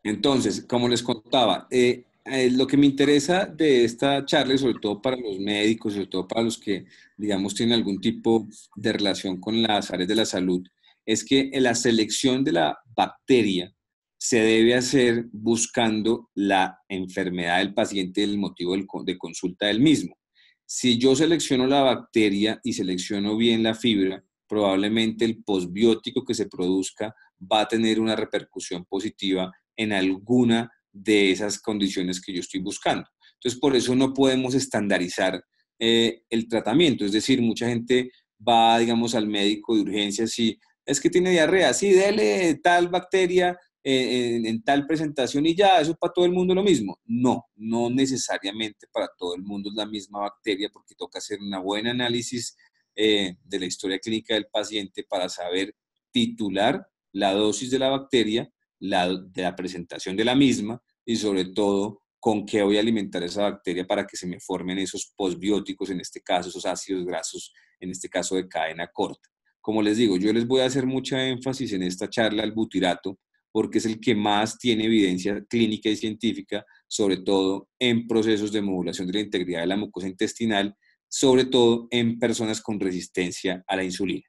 Entonces, como les contaba, lo que me interesa de esta charla, y sobre todo para los médicos, sobre todo para los que, digamos, tienen algún tipo de relación con las áreas de la salud, es que la selección de la bacteria se debe hacer buscando la enfermedad del paciente y el motivo de consulta del mismo. Si yo selecciono la bacteria y selecciono bien la fibra, probablemente el posbiótico que se produzca va a tener una repercusión positiva en alguna de esas condiciones que yo estoy buscando. Entonces, por eso no podemos estandarizar el tratamiento. Es decir, mucha gente va, digamos, al médico de urgencias y es que tiene diarrea, sí, dele tal bacteria en tal presentación y ya, eso es para todo el mundo lo mismo. No, no necesariamente para todo el mundo es la misma bacteria porque toca hacer una buena análisis de la historia clínica del paciente para saber titular la dosis de la bacteria, de la presentación de la misma y sobre todo con qué voy a alimentar esa bacteria para que se me formen esos posbióticos, en este caso esos ácidos grasos, en este caso de cadena corta. Como les digo, yo les voy a hacer mucha énfasis en esta charla al butirato porque es el que más tiene evidencia clínica y científica, sobre todo en procesos de modulación de la integridad de la mucosa intestinal, sobre todo en personas con resistencia a la insulina.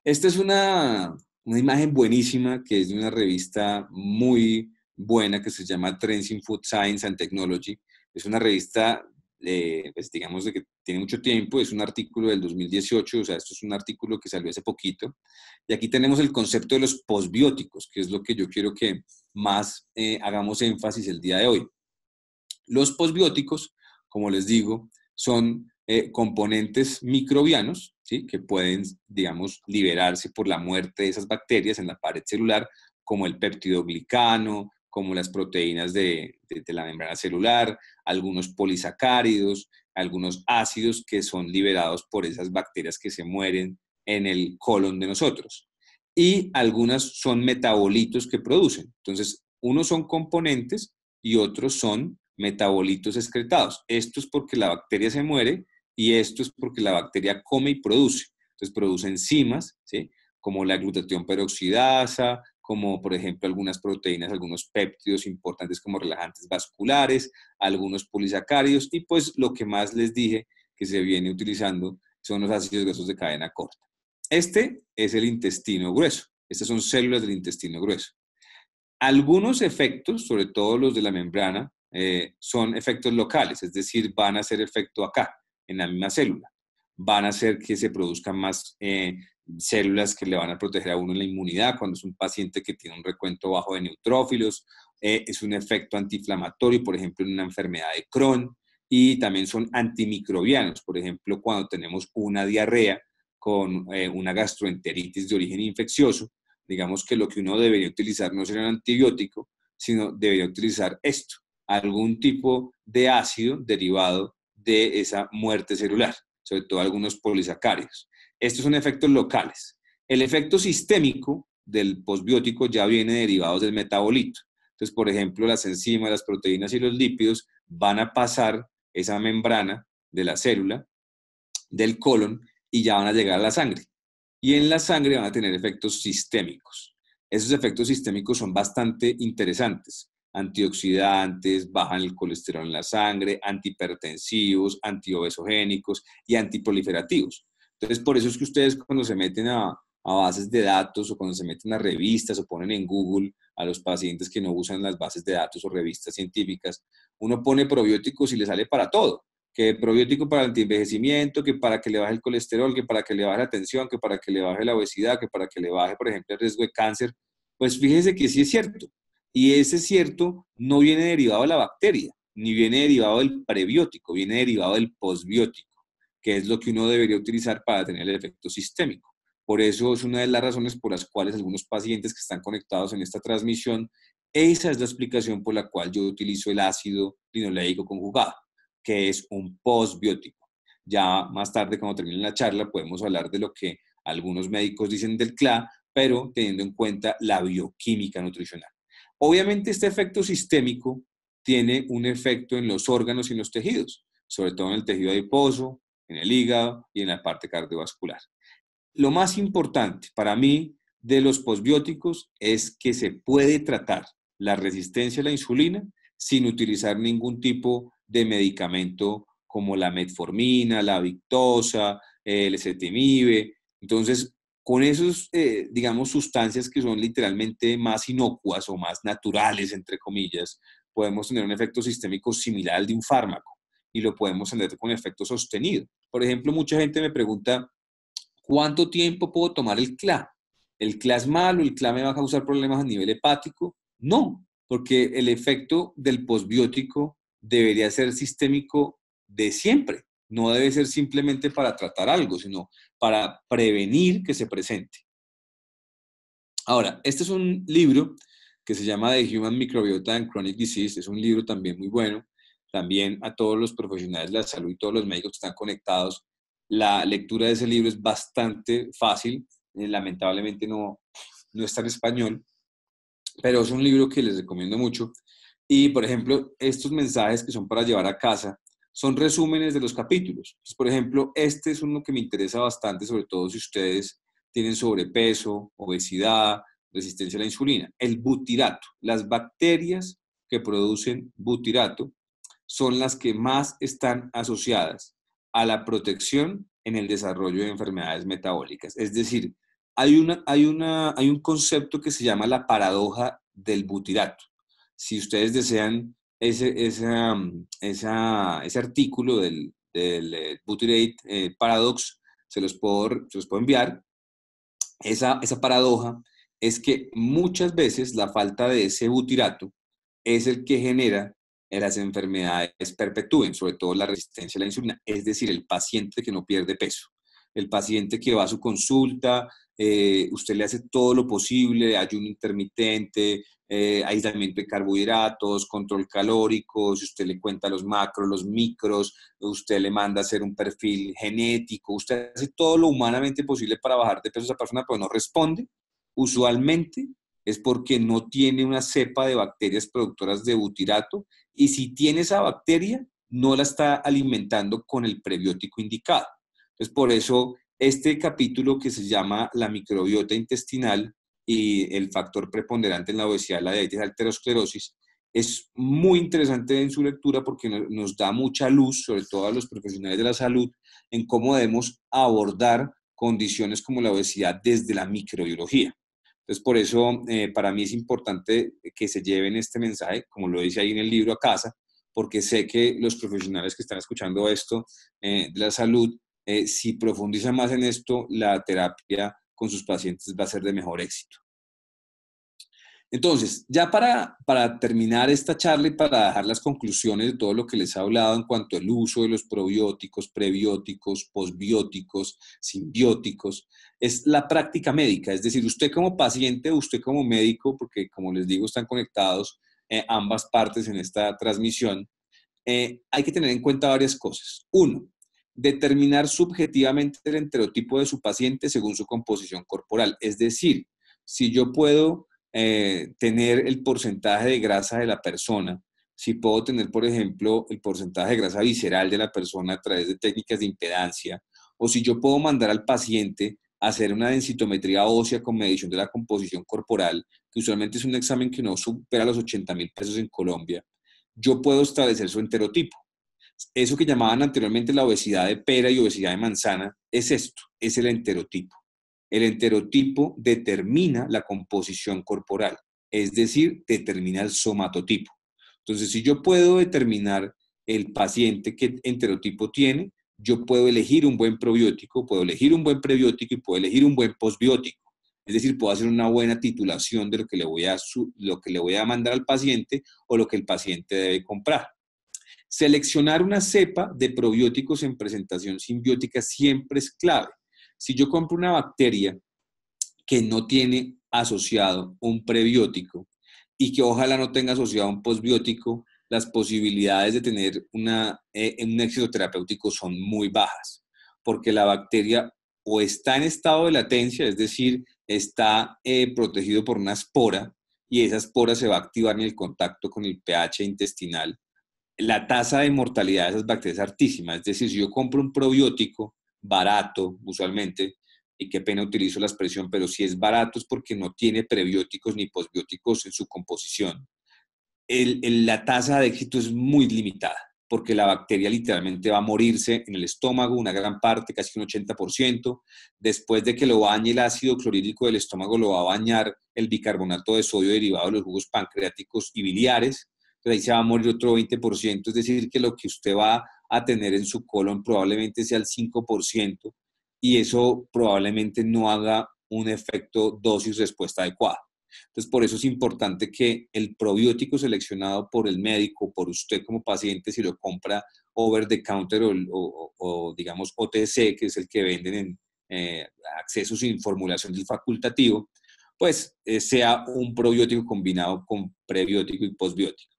Esta es una imagen buenísima que es de una revista muy buena que se llama Trends in Food Science and Technology. Es una revista, pues digamos, de que tiene mucho tiempo, es un artículo del 2018, o sea, esto es un artículo que salió hace poquito. Y aquí tenemos el concepto de los posbióticos, que es lo que yo quiero que más hagamos énfasis el día de hoy. Los posbióticos, como les digo, son componentes microbianos, ¿sí? Que pueden, digamos, liberarse por la muerte de esas bacterias en la pared celular, como el peptidoglicano, como las proteínas de la membrana celular, algunos polisacáridos, algunos ácidos que son liberados por esas bacterias que se mueren en el colon de nosotros. Y algunas son metabolitos que producen. Entonces, unos son componentes y otros son metabolitos excretados. Esto es porque la bacteria se muere y esto es porque la bacteria come y produce. Entonces produce enzimas, ¿sí? Como la glutatión peroxidasa, como por ejemplo algunas proteínas, algunos péptidos importantes como relajantes vasculares, algunos polisacáridos y pues lo que más les dije que se viene utilizando son los ácidos grasos de cadena corta. Este es el intestino grueso. Estas son células del intestino grueso. Algunos efectos, sobre todo los de la membrana, son efectos locales, es decir, van a hacer efecto acá, en la misma célula. Van a hacer que se produzcan más células que le van a proteger a uno en la inmunidad cuando es un paciente que tiene un recuento bajo de neutrófilos. Es un efecto antiinflamatorio, por ejemplo, en una enfermedad de Crohn. Y también son antimicrobianos, por ejemplo, cuando tenemos una diarrea con una gastroenteritis de origen infeccioso, digamos que lo que uno debería utilizar no sería un antibiótico, sino debería utilizar esto, algún tipo de ácido derivado de esa muerte celular, sobre todo algunos polisacáridos. Estos son efectos locales. El efecto sistémico del posbiótico ya viene derivado del metabolito. Entonces, por ejemplo, las enzimas, las proteínas y los lípidos van a pasar esa membrana de la célula, del colon, y ya van a llegar a la sangre. Y en la sangre van a tener efectos sistémicos. Esos efectos sistémicos son bastante interesantes. Antioxidantes, bajan el colesterol en la sangre, antihipertensivos, antiobesogénicos y antiproliferativos. Entonces, por eso es que ustedes cuando se meten a bases de datos o cuando se meten a revistas o ponen en Google a los pacientes que no usan las bases de datos o revistas científicas, uno pone probióticos y le sale para todo. Que probiótico para el antienvejecimiento, que para que le baje el colesterol, que para que le baje la tensión, que para que le baje la obesidad, que para que le baje, por ejemplo, el riesgo de cáncer. Pues fíjese que sí es cierto. Y ese cierto no viene derivado de la bacteria, ni viene derivado del prebiótico, viene derivado del posbiótico, que es lo que uno debería utilizar para tener el efecto sistémico. Por eso es una de las razones por las cuales algunos pacientes que están conectados en esta transmisión, esa es la explicación por la cual yo utilizo el ácido linoleico conjugado, que es un posbiótico. Ya más tarde, cuando termine la charla, podemos hablar de lo que algunos médicos dicen del CLA, pero teniendo en cuenta la bioquímica nutricional. Obviamente, este efecto sistémico tiene un efecto en los órganos y en los tejidos, sobre todo en el tejido adiposo, en el hígado y en la parte cardiovascular. Lo más importante para mí de los posbióticos es que se puede tratar la resistencia a la insulina sin utilizar ningún tipo de medicamento como la metformina, la Victoza, el ezetimibe. Entonces, con esos, digamos, sustancias que son literalmente más inocuas o más naturales, entre comillas, podemos tener un efecto sistémico similar al de un fármaco y lo podemos tener con efecto sostenido. Por ejemplo, mucha gente me pregunta, ¿cuánto tiempo puedo tomar el CLA? ¿El CLA es malo? ¿El CLA me va a causar problemas a nivel hepático? No, porque el efecto del posbiótico debería ser sistémico de siempre, no debe ser simplemente para tratar algo, sino para prevenir que se presente. Ahora, este es un libro que se llama The Human Microbiota and Chronic Disease. Es un libro también muy bueno. También a todos los profesionales de la salud y todos los médicos que están conectados, la lectura de ese libro es bastante fácil. Lamentablemente no está en español, pero es un libro que les recomiendo mucho. Y, por ejemplo, estos mensajes que son para llevar a casa son resúmenes de los capítulos. Entonces, por ejemplo, este es uno que me interesa bastante, sobre todo si ustedes tienen sobrepeso, obesidad, resistencia a la insulina. El butirato. Las bacterias que producen butirato son las que más están asociadas a la protección en el desarrollo de enfermedades metabólicas. Es decir, hay un concepto que se llama la paradoja del butirato. Si ustedes desean ese artículo del Butyrate Paradox, se los puedo enviar. Esa paradoja es que muchas veces la falta de ese butirato es el que genera que las enfermedades perpetúen, sobre todo la resistencia a la insulina, es decir, el paciente que no pierde peso, el paciente que va a su consulta, usted le hace todo lo posible, ayuno intermitente, aislamiento de carbohidratos, control calórico, si usted le cuenta los macros, los micros, usted le manda a hacer un perfil genético, usted hace todo lo humanamente posible para bajar de peso a esa persona, pero no responde, usualmente es porque no tiene una cepa de bacterias productoras de butirato, y si tiene esa bacteria, no la está alimentando con el prebiótico indicado. Entonces, por eso, este capítulo que se llama la microbiota intestinal y el factor preponderante en la obesidad, la diabetes, la aterosclerosis, es muy interesante en su lectura porque nos da mucha luz, sobre todo a los profesionales de la salud, en cómo debemos abordar condiciones como la obesidad desde la microbiología. Entonces, por eso, para mí es importante que se lleven este mensaje, como lo dice ahí en el libro, a casa, porque sé que los profesionales que están escuchando esto de la salud, si profundizan más en esto, la terapia con sus pacientes va a ser de mejor éxito. Entonces, ya para terminar esta charla y para dejar las conclusiones de todo lo que les he hablado en cuanto al uso de los probióticos, prebióticos, posbióticos, simbióticos, es la práctica médica. Es decir, usted como paciente, usted como médico, porque como les digo, están conectados ambas partes en esta transmisión, hay que tener en cuenta varias cosas. Uno, determinar subjetivamente el enterotipo de su paciente según su composición corporal. Es decir, si yo puedo tener el porcentaje de grasa de la persona, si puedo tener, por ejemplo, el porcentaje de grasa visceral de la persona a través de técnicas de impedancia, o si yo puedo mandar al paciente a hacer una densitometría ósea con medición de la composición corporal, que usualmente es un examen que no supera los 80.000 pesos en Colombia, yo puedo establecer su enterotipo. Eso que llamaban anteriormente la obesidad de pera y obesidad de manzana, es esto, es el enterotipo. El enterotipo determina la composición corporal, es decir, determina el somatotipo. Entonces, si yo puedo determinar el paciente qué enterotipo tiene, yo puedo elegir un buen probiótico, puedo elegir un buen prebiótico y puedo elegir un buen posbiótico. Es decir, puedo hacer una buena titulación de lo que le voy a mandar al paciente o lo que el paciente debe comprar. Seleccionar una cepa de probióticos en presentación simbiótica siempre es clave. Si yo compro una bacteria que no tiene asociado un prebiótico y que ojalá no tenga asociado un posbiótico, las posibilidades de tener un éxito terapéutico son muy bajas, porque la bacteria o está en estado de latencia, es decir, está protegido por una espora, y esa espora se va a activar en el contacto con el pH intestinal. La tasa de mortalidad de esas bacterias es altísima, es decir, si yo compro un probiótico barato, usualmente, y qué pena utilizo la expresión, pero si es barato es porque no tiene prebióticos ni posbióticos en su composición, la tasa de éxito es muy limitada, porque la bacteria literalmente va a morirse en el estómago, una gran parte, casi un 80%. Después de que lo bañe el ácido clorhídrico del estómago, lo va a bañar el bicarbonato de sodio derivado de los jugos pancreáticos y biliares. Entonces ahí se va a morir otro 20%, es decir, que lo que usted va a tener en su colon probablemente sea el 5%, y eso probablemente no haga un efecto dosis-respuesta adecuada. Entonces, por eso es importante que el probiótico seleccionado por el médico, por usted como paciente, si lo compra over the counter o digamos OTC, que es el que venden en acceso sin formulación del facultativo, pues sea un probiótico combinado con prebiótico y posbiótico.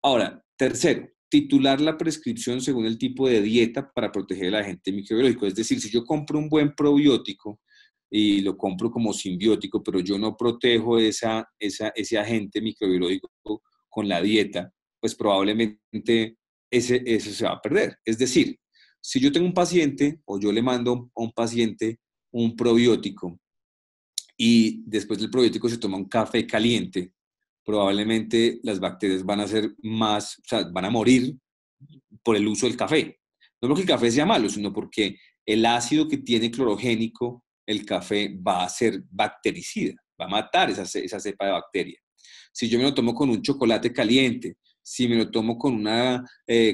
Ahora, tercero, titular la prescripción según el tipo de dieta para proteger el agente microbiológico. Es decir, si yo compro un buen probiótico y lo compro como simbiótico, pero yo no protejo ese agente microbiológico con la dieta, pues probablemente ese se va a perder. Es decir, si yo tengo un paciente o yo le mando a un paciente un probiótico y después del probiótico se toma un café caliente, probablemente las bacterias van a ser más, o sea, van a morir por el uso del café. No porque el café sea malo, sino porque el ácido que tiene clorogénico, el café va a ser bactericida, va a matar esa cepa de bacteria. Si yo me lo tomo con un chocolate caliente, si me lo tomo con una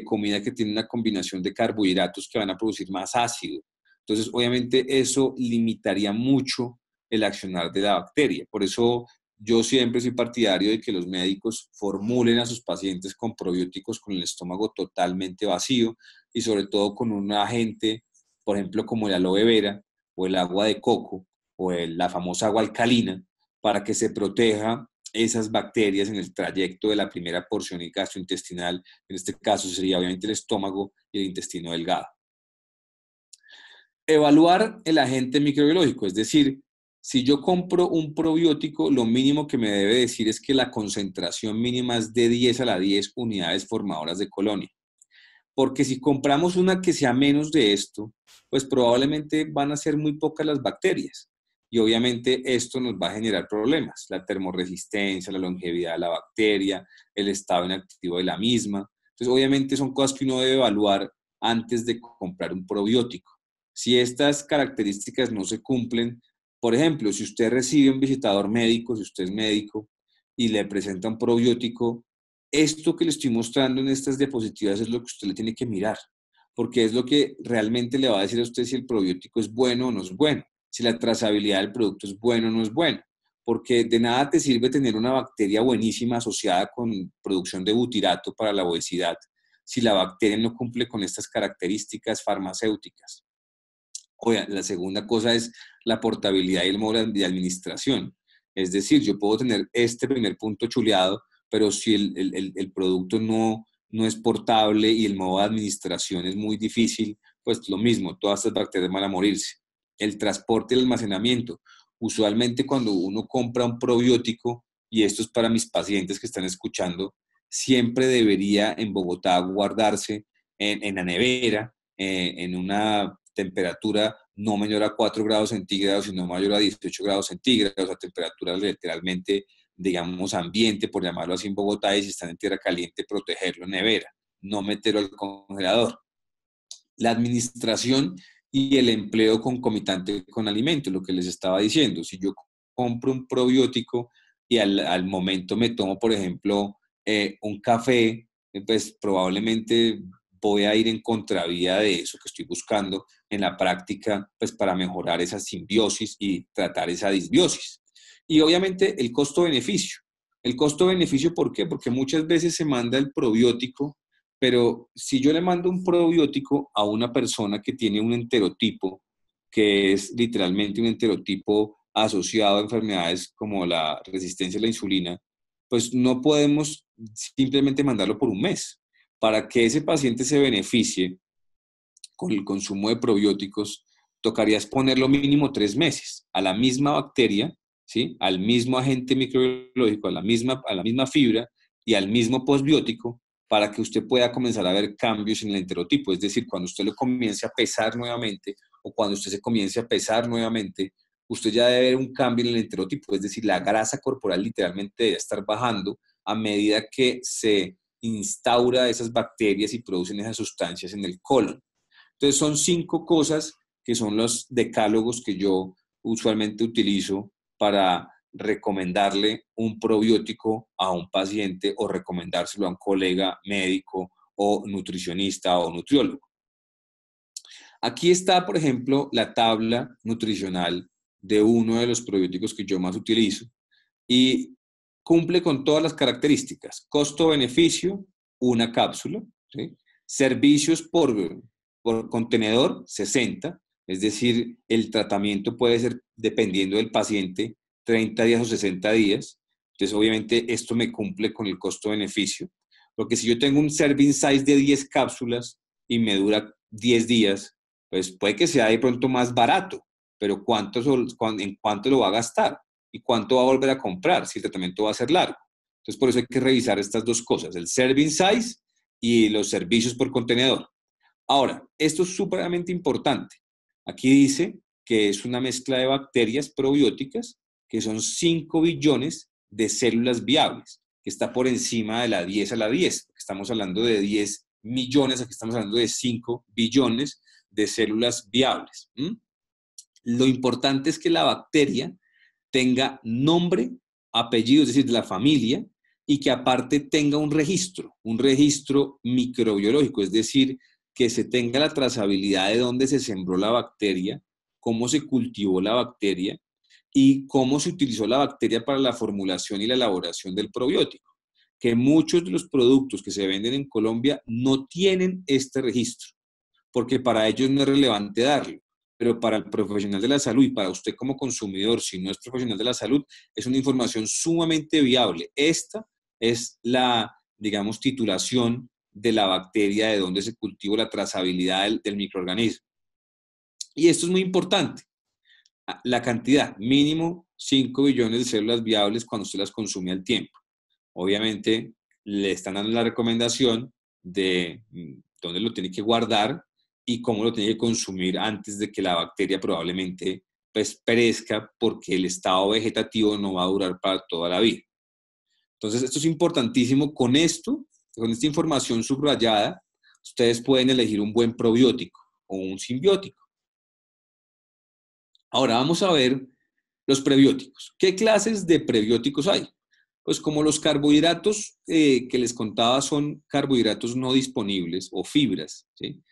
comida que tiene una combinación de carbohidratos que van a producir más ácido, entonces obviamente eso limitaría mucho el accionar de la bacteria. Por eso yo siempre soy partidario de que los médicos formulen a sus pacientes con probióticos con el estómago totalmente vacío y sobre todo con un agente, por ejemplo, como el aloe vera o el agua de coco o la famosa agua alcalina, para que se proteja esas bacterias en el trayecto de la primera porción gastrointestinal. En este caso sería obviamente el estómago y el intestino delgado. Evaluar el agente microbiológico, es decir, si yo compro un probiótico, lo mínimo que me debe decir es que la concentración mínima es de 10 a la 10 unidades formadoras de colonia. Porque si compramos una que sea menos de esto, pues probablemente van a ser muy pocas las bacterias. Y obviamente esto nos va a generar problemas, la termoresistencia, la longevidad de la bacteria, el estado inactivo de la misma. Entonces, obviamente son cosas que uno debe evaluar antes de comprar un probiótico. Si estas características no se cumplen, por ejemplo, si usted recibe un visitador médico, si usted es médico y le presenta un probiótico, esto que le estoy mostrando en estas diapositivas es lo que usted le tiene que mirar, porque es lo que realmente le va a decir a usted si el probiótico es bueno o no es bueno, si la trazabilidad del producto es bueno o no es bueno, porque de nada te sirve tener una bacteria buenísima asociada con producción de butirato para la obesidad si la bacteria no cumple con estas características farmacéuticas. Oiga, la segunda cosa es la portabilidad y el modo de administración. Es decir, yo puedo tener este primer punto chuleado, pero si el producto no es portable y el modo de administración es muy difícil, pues lo mismo, todas estas bacterias van a morirse. El transporte y el almacenamiento. Usualmente cuando uno compra un probiótico, y esto es para mis pacientes que están escuchando, siempre debería en Bogotá guardarse en la nevera, en una temperatura no menor a 4 grados centígrados, sino mayor a 18 grados centígrados, a temperaturas literalmente, digamos, ambiente, por llamarlo así en Bogotá, y si están en tierra caliente, protegerlo en nevera, no meterlo al congelador. La administración y el empleo concomitante con alimentos, lo que les estaba diciendo. Si yo compro un probiótico y al momento me tomo, por ejemplo, un café, pues probablemente voy a ir en contravía de eso que estoy buscando en la práctica, pues para mejorar esa simbiosis y tratar esa disbiosis. Y obviamente el costo-beneficio. El costo-beneficio, ¿por qué? Porque muchas veces se manda el probiótico, pero si yo le mando un probiótico a una persona que tiene un enterotipo, que es literalmente un enterotipo asociado a enfermedades como la resistencia a la insulina, pues no podemos simplemente mandarlo por un mes. Para que ese paciente se beneficie con el consumo de probióticos, tocaría exponerlo mínimo 3 meses a la misma bacteria, ¿sí? Al mismo agente microbiológico, a la misma fibra y al mismo posbiótico, para que usted pueda comenzar a ver cambios en el enterotipo. Es decir, cuando usted lo comience a pesar nuevamente o cuando usted se comience a pesar nuevamente, usted ya debe ver un cambio en el enterotipo. Es decir, la grasa corporal literalmente debe estar bajando a medida que se instaura esas bacterias y producen esas sustancias en el colon. Entonces son 5 cosas que son los decálogos que yo usualmente utilizo para recomendarle un probiótico a un paciente o recomendárselo a un colega médico o nutricionista o nutriólogo. Aquí está, por ejemplo, la tabla nutricional de uno de los probióticos que yo más utilizo. y cumple con todas las características. Costo-beneficio, una cápsula, ¿sí? Servicios por contenedor, 60, es decir, el tratamiento puede ser, dependiendo del paciente, 30 días o 60 días. Entonces, obviamente, esto me cumple con el costo-beneficio. Porque si yo tengo un serving size de 10 cápsulas y me dura 10 días, pues puede que sea de pronto más barato, pero ¿en cuánto lo va a gastar? ¿Y cuánto va a volver a comprar si el tratamiento va a ser largo? Entonces, por eso hay que revisar estas dos cosas, el serving size y los servicios por contenedor. Ahora, esto es supremamente importante. Aquí dice que es una mezcla de bacterias probióticas que son 5 billones de células viables, que está por encima de la 10 a la 10. Estamos hablando de 10 millones, aquí estamos hablando de 5 billones de células viables. Lo importante es que la bacteria tenga nombre, apellido, es decir, de la familia, y que aparte tenga un registro microbiológico, es decir, que se tenga la trazabilidad de dónde se sembró la bacteria, cómo se cultivó la bacteria y cómo se utilizó la bacteria para la formulación y la elaboración del probiótico. Que muchos de los productos que se venden en Colombia no tienen este registro, porque para ellos no es relevante darlo. Pero para el profesional de la salud y para usted como consumidor, si no es profesional de la salud, es una información sumamente viable. Esta es la, digamos, titulación de la bacteria, de dónde se cultivó, la trazabilidad del microorganismo. Y esto es muy importante. La cantidad, mínimo 5 billones de células viables cuando usted las consume al tiempo. Obviamente, le están dando la recomendación de dónde lo tiene que guardar y cómo lo tiene que consumir antes de que la bacteria probablemente pues, perezca, porque el estado vegetativo no va a durar para toda la vida. Entonces, esto es importantísimo. Con esto, con esta información subrayada, ustedes pueden elegir un buen probiótico o un simbiótico. Ahora vamos a ver los prebióticos. ¿Qué clases de prebióticos hay? Pues como los carbohidratos que les contaba son carbohidratos no disponibles o fibras, ¿sí?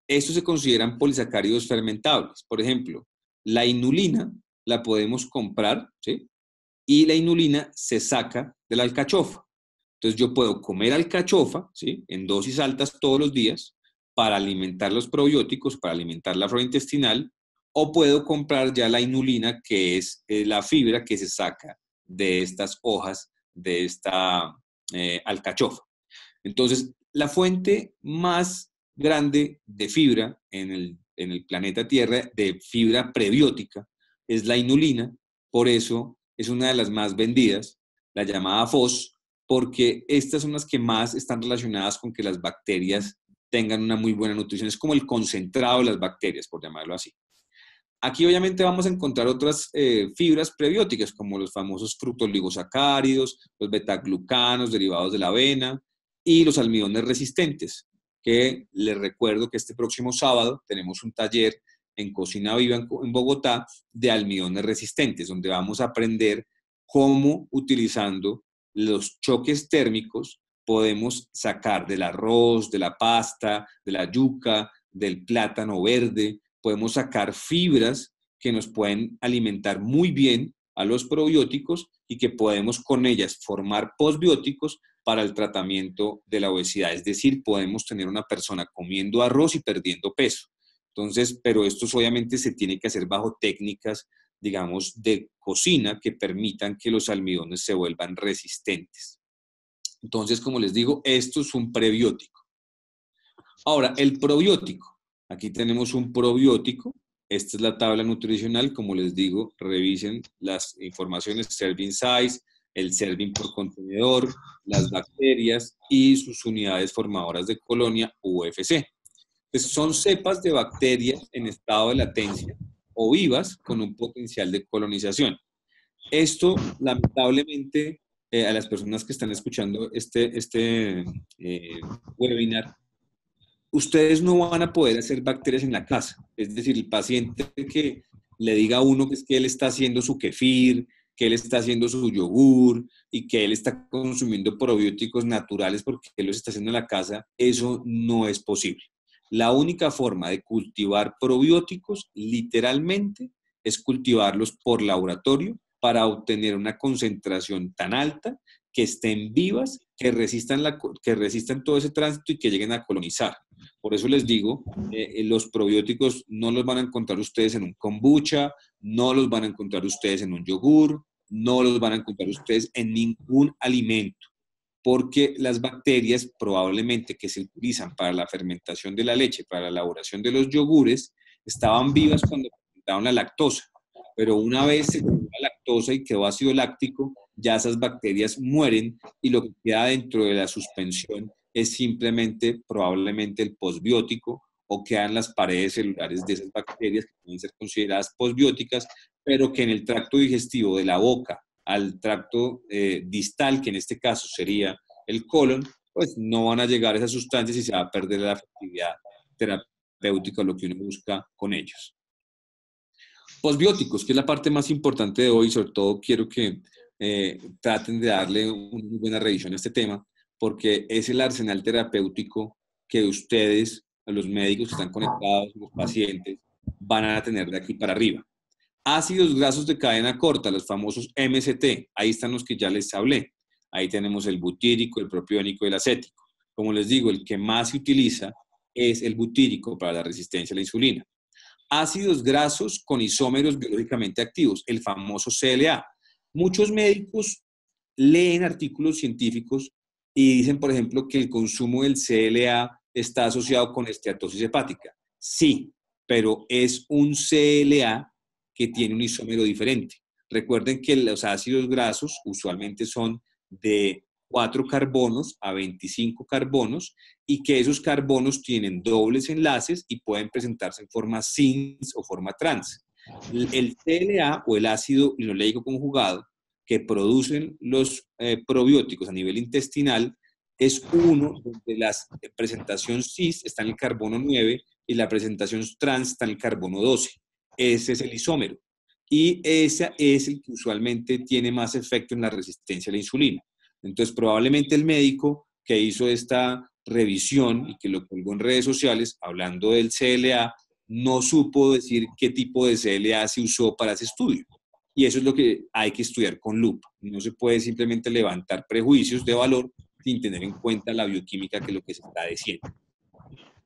Estos se consideran polisacáridos fermentables. Por ejemplo, la inulina la podemos comprar, ¿sí? Y la inulina se saca de la alcachofa. Entonces yo puedo comer alcachofa, ¿sí? En dosis altas todos los días para alimentar los probióticos, para alimentar la flora intestinal, o puedo comprar ya la inulina, que es la fibra que se saca de estas hojas de esta alcachofa. Entonces, la fuente más grande de fibra en el planeta Tierra, de fibra prebiótica, es la inulina. Por eso es una de las más vendidas, la llamada FOS, porque estas son las que más están relacionadas con que las bacterias tengan una muy buena nutrición. Es como el concentrado de las bacterias, por llamarlo así. Aquí obviamente vamos a encontrar otras fibras prebióticas, como los famosos fructoligosacáridos, los betaglucanos derivados de la avena y los almidones resistentes, que les recuerdo que este próximo sábado tenemos un taller en Cocina Viva en Bogotá de almidones resistentes, donde vamos a aprender cómo, utilizando los choques térmicos, podemos sacar del arroz, de la pasta, de la yuca, del plátano verde, podemos sacar fibras que nos pueden alimentar muy bien a los probióticos y que podemos con ellas formar posbióticos para el tratamiento de la obesidad. Es decir, podemos tener una persona comiendo arroz y perdiendo peso. Entonces, pero esto obviamente se tiene que hacer bajo técnicas, digamos, de cocina que permitan que los almidones se vuelvan resistentes. Entonces, como les digo, esto es un prebiótico. Ahora, el probiótico. Aquí tenemos un probiótico. Esta es la tabla nutricional. Como les digo, revisen las informaciones, serving size, el serving por contenedor, las bacterias y sus unidades formadoras de colonia, UFC. Entonces, son cepas de bacterias en estado de latencia o vivas con un potencial de colonización. Esto, lamentablemente, a las personas que están escuchando este webinar, ustedes no van a poder hacer bacterias en la casa. Es decir, el paciente que le diga a uno que es que él está haciendo su kefir, que él está haciendo su yogur y que él está consumiendo probióticos naturales porque él los está haciendo en la casa, eso no es posible. La única forma de cultivar probióticos, literalmente, es cultivarlos por laboratorio para obtener una concentración tan alta que estén vivas, que resistan todo ese tránsito y que lleguen a colonizar. Por eso les digo, los probióticos no los van a encontrar ustedes en un kombucha, no los van a encontrar ustedes en un yogur, no los van a encontrar ustedes en ningún alimento, porque las bacterias probablemente que se utilizan para la fermentación de la leche, para la elaboración de los yogures, estaban vivas cuando fermentaban la lactosa, pero una vez se quedó la lactosa y quedó ácido láctico, ya esas bacterias mueren y lo que queda dentro de la suspensión es simplemente probablemente el posbiótico o quedan las paredes celulares de esas bacterias que pueden ser consideradas posbióticas, pero que en el tracto digestivo de la boca al tracto distal, que en este caso sería el colon, pues no van a llegar esas sustancias y se va a perder la efectividad terapéutica, lo que uno busca con ellos. Posbióticos, que es la parte más importante de hoy, sobre todo quiero que traten de darle una buena revisión a este tema, porque es el arsenal terapéutico que ustedes, los médicos que están conectados, los pacientes, van a tener de aquí para arriba. Ácidos grasos de cadena corta, los famosos MST, ahí están los que ya les hablé. Ahí tenemos el butírico, el propiónico y el acético. Como les digo, el que más se utiliza es el butírico para la resistencia a la insulina. Ácidos grasos con isómeros biológicamente activos, el famoso CLA. Muchos médicos leen artículos científicos y dicen, por ejemplo, que el consumo del CLA está asociado con esteatosis hepática. Sí, pero es un CLA que tiene un isómero diferente. Recuerden que los ácidos grasos usualmente son de 4 carbonos a 25 carbonos y que esos carbonos tienen dobles enlaces y pueden presentarse en forma cis o forma trans. El CLA o el ácido linoleico conjugado que producen los probióticos a nivel intestinal es uno donde la presentación cis está en el carbono 9 y la presentación trans está en el carbono 12. Ese es el isómero. Y ese es el que usualmente tiene más efecto en la resistencia a la insulina. Entonces, probablemente el médico que hizo esta revisión y que lo colgó en redes sociales, hablando del CLA, no supo decir qué tipo de CLA se usó para ese estudio. Y eso es lo que hay que estudiar con lupa. No se puede simplemente levantar prejuicios de valor sin tener en cuenta la bioquímica, que es lo que se está diciendo.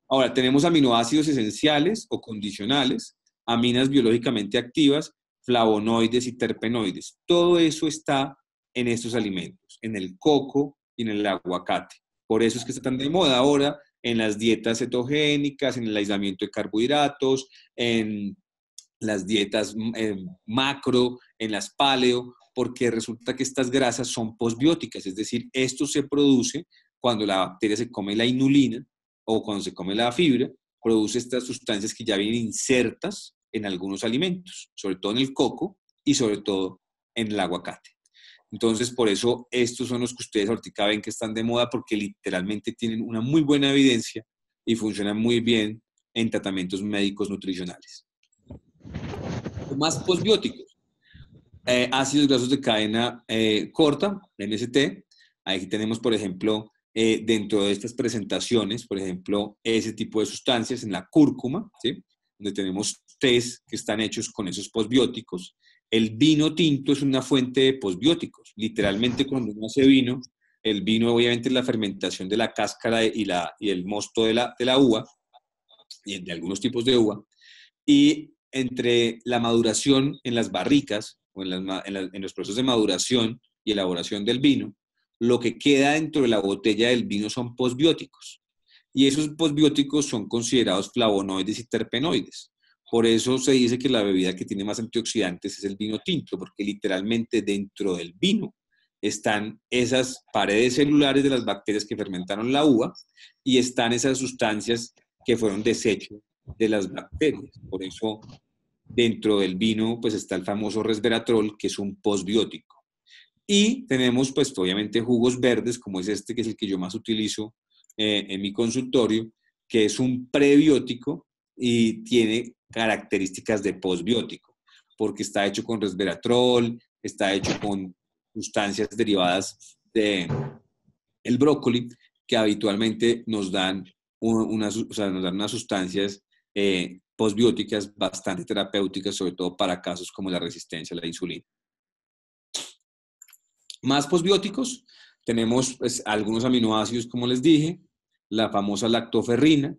Ahora, tenemos aminoácidos esenciales o condicionales, aminas biológicamente activas, flavonoides y terpenoides. Todo eso está en estos alimentos, en el coco y en el aguacate. Por eso es que está tan de moda ahora en las dietas cetogénicas, en el aislamiento de carbohidratos, en las dietas macro, en las paleo, porque resulta que estas grasas son posbióticas, es decir, esto se produce cuando la bacteria se come la inulina o cuando se come la fibra, produce estas sustancias que ya vienen insertas en algunos alimentos, sobre todo en el coco y sobre todo en el aguacate. Entonces, por eso estos son los que ustedes ahorita ven que están de moda porque literalmente tienen una muy buena evidencia y funcionan muy bien en tratamientos médicos nutricionales. Más posbióticos. Ácidos grasos de cadena corta, MST. Aquí tenemos, por ejemplo, dentro de estas presentaciones, por ejemplo, ese tipo de sustancias en la cúrcuma, ¿sí? Donde tenemos tés que están hechos con esos posbióticos. El vino tinto es una fuente de posbióticos. Literalmente, cuando uno hace vino, el vino obviamente es la fermentación de la cáscara y el mosto de la uva, y de algunos tipos de uva, y entre la maduración en las barricas o en los procesos de maduración y elaboración del vino, lo que queda dentro de la botella del vino son posbióticos. Y esos posbióticos son considerados flavonoides y terpenoides. Por eso se dice que la bebida que tiene más antioxidantes es el vino tinto, porque literalmente dentro del vino están esas paredes celulares de las bacterias que fermentaron la uva y están esas sustancias que fueron desecho de las bacterias. Por eso dentro del vino pues está el famoso resveratrol, que es un posbiótico. Y tenemos pues obviamente jugos verdes, como es este, que es el que yo más utilizo en mi consultorio, que es un prebiótico y tiene características de posbiótico, porque está hecho con resveratrol, está hecho con sustancias derivadas del brócoli, que habitualmente nos dan unas sustancias posbióticas bastante terapéuticas, sobre todo para casos como la resistencia a la insulina. Más posbióticos, tenemos pues, algunos aminoácidos, como les dije, la famosa lactoferrina,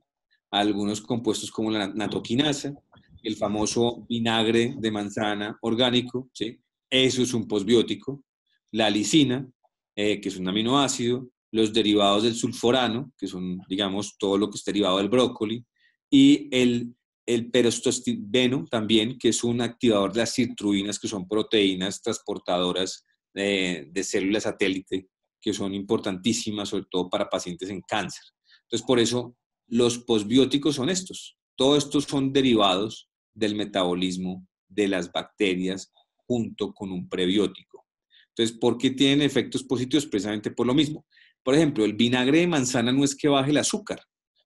algunos compuestos como la natoquinasa, el famoso vinagre de manzana orgánico, ¿sí? Eso es un posbiótico, la lisina, que es un aminoácido, los derivados del sulforano, que son, digamos, todo lo que es derivado del brócoli, y el perostostigbeno también, que es un activador de las sirtuinas, que son proteínas transportadoras de células satélite, que son importantísimas, sobre todo para pacientes en cáncer. Entonces, por eso, los posbióticos son estos. Todos estos son derivados del metabolismo de las bacterias junto con un prebiótico. Entonces, ¿por qué tienen efectos positivos? Precisamente por lo mismo. Por ejemplo, el vinagre de manzana no es que baje el azúcar.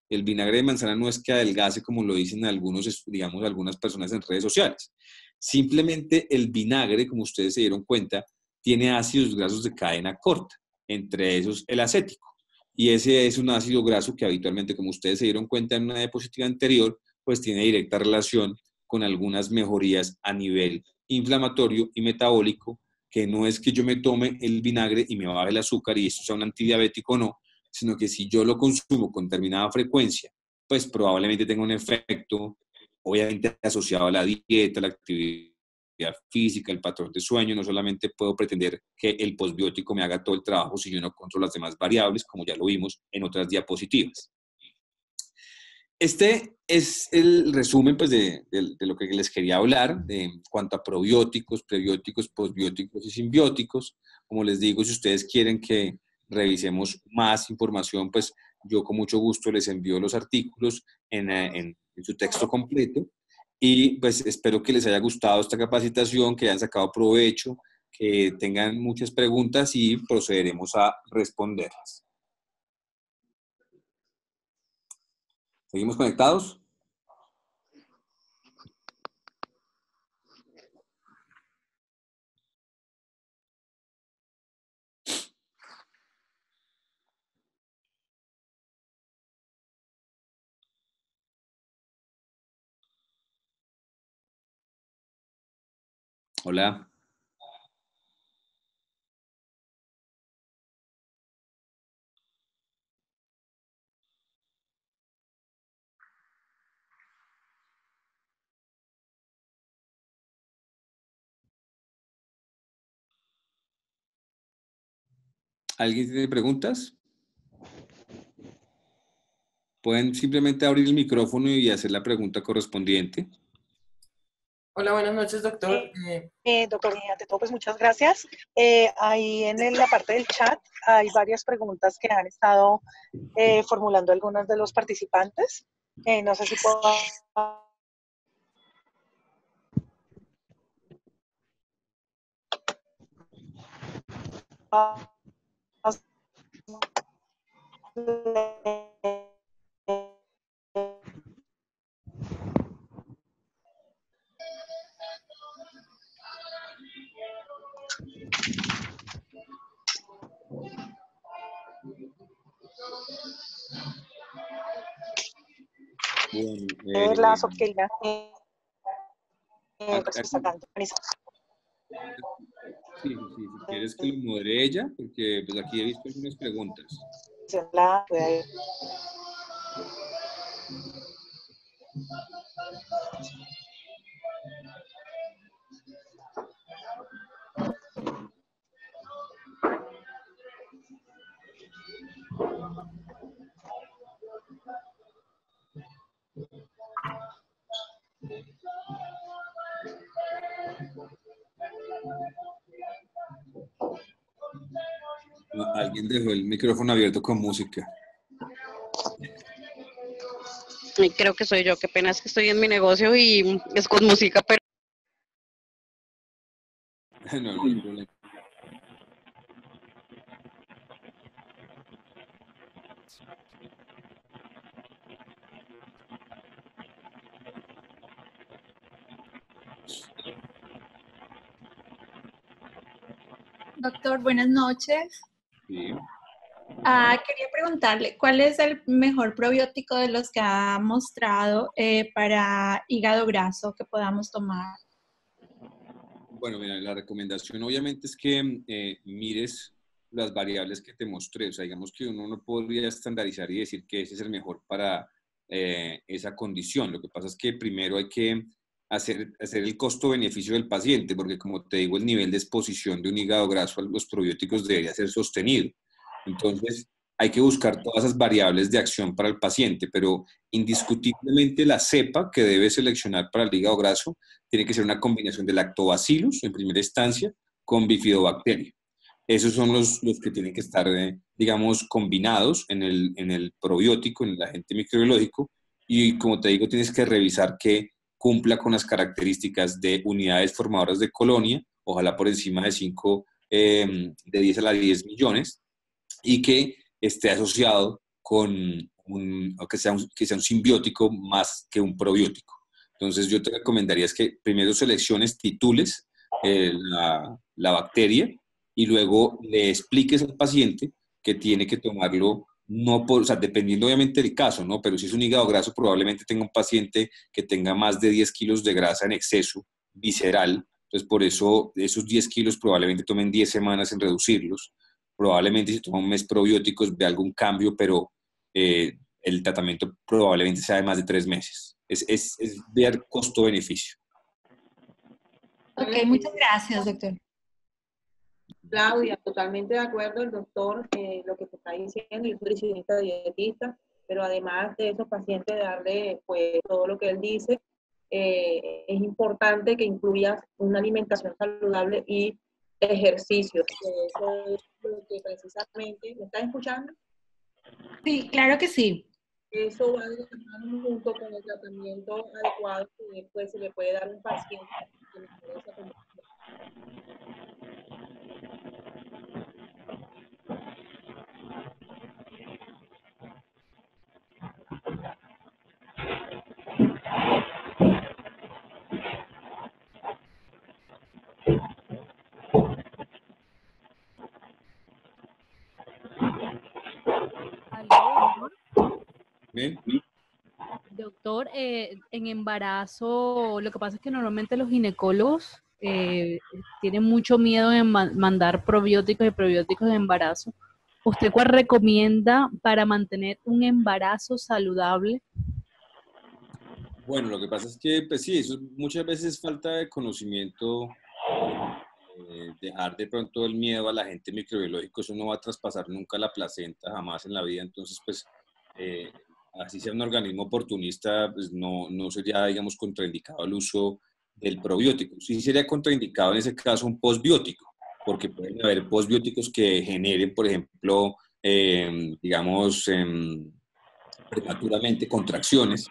El vinagre de manzana no es que adelgace, como lo dicen algunos, digamos, algunas personas en redes sociales. Simplemente el vinagre, como ustedes se dieron cuenta, tiene ácidos grasos de cadena corta, entre esos el acético. Y ese es un ácido graso que habitualmente, como ustedes se dieron cuenta en una diapositiva anterior, pues tiene directa relación con algunas mejorías a nivel inflamatorio y metabólico, que no es que yo me tome el vinagre y me baje el azúcar y eso sea un antidiabético o no, sino que si yo lo consumo con determinada frecuencia, pues probablemente tenga un efecto, obviamente asociado a la dieta, la actividad física, el patrón de sueño. No solamente puedo pretender que el posbiótico me haga todo el trabajo si yo no controlo las demás variables, como ya lo vimos en otras diapositivas. Este es el resumen pues, de lo que les quería hablar en cuanto a probióticos, prebióticos, posbióticos y simbióticos. Como les digo, si ustedes quieren que revisemos más información, pues yo con mucho gusto les envío los artículos en su texto completo. Y pues espero que les haya gustado esta capacitación, que hayan sacado provecho, que tengan muchas preguntas y procederemos a responderlas. ¿Seguimos conectados? Hola. ¿Alguien tiene preguntas? Pueden simplemente abrir el micrófono y hacer la pregunta correspondiente. Hola, buenas noches, doctor. Doctor, ante todo, pues muchas gracias. Ahí en la parte del chat hay varias preguntas que han estado formulando algunos de los participantes. No sé si puedo... Bueno, la soqueína. Sí, si quieres que lo modere ella, porque pues aquí he visto algunas preguntas. Alguien dejó el micrófono abierto con música. Creo que soy yo, qué pena, es que estoy en mi negocio y es con música, pero... No, no hay problema. Doctor, buenas noches. Sí. Quería preguntarle, ¿cuál es el mejor probiótico de los que ha mostrado para hígado graso que podamos tomar? Bueno, mira, la recomendación obviamente es que mires las variables que te mostré. O sea, digamos que uno no podría estandarizar y decir que ese es el mejor para esa condición. Lo que pasa es que primero hay que hacer el costo-beneficio del paciente, porque como te digo, el nivel de exposición de un hígado graso a los probióticos debería ser sostenido. Entonces, hay que buscar todas esas variables de acción para el paciente, pero indiscutiblemente la cepa que debe seleccionar para el hígado graso tiene que ser una combinación de lactobacillus en primera instancia con bifidobacteria. Esos son los que tienen que estar, digamos, combinados en el probiótico, en el agente microbiológico, y como te digo, tienes que revisar que cumpla con las características de unidades formadoras de colonia, ojalá por encima de 5, de 10 a la 10 millones, y que esté asociado con que sea un simbiótico más que un probiótico. Entonces yo te recomendaría es que primero selecciones, titules la bacteria y luego le expliques al paciente que tiene que tomarlo, no por, o sea, dependiendo obviamente del caso, ¿no? Pero si es un hígado graso, probablemente tenga un paciente que tenga más de 10 kilos de grasa en exceso visceral. Entonces, por eso esos 10 kilos probablemente tomen 10 semanas en reducirlos. Probablemente si toma un mes probióticos ve algún cambio, pero el tratamiento probablemente sea de más de 3 meses. Es ver costo-beneficio. Ok, muchas gracias, doctor. Claudia, totalmente de acuerdo, el doctor, lo que te está diciendo, yo soy nutricionista dietista, pero además de esos pacientes darle pues todo lo que él dice, es importante que incluyas una alimentación saludable y ejercicio. Eso es lo que precisamente, ¿me estás escuchando? Sí, claro que sí. Eso va de la mano junto con el tratamiento adecuado que pues, se le puede dar a un paciente que mejore esa condición. Aló, ¿Bien? doctor, en embarazo, lo que pasa es que normalmente los ginecólogos tienen mucho miedo en mandar probióticos y prebióticos de embarazo. ¿Usted cuál recomienda para mantener un embarazo saludable? Bueno, lo que pasa es que, pues sí, eso muchas veces es falta de conocimiento, dejar de pronto el miedo al agente microbiológico, eso no va a traspasar nunca la placenta, jamás en la vida, entonces, pues, eh, así sea un organismo oportunista, pues no sería, digamos, contraindicado el uso del probiótico. Sí sería contraindicado en ese caso un posbiótico, porque pueden haber posbióticos que generen, por ejemplo, digamos, prematuramente contracciones.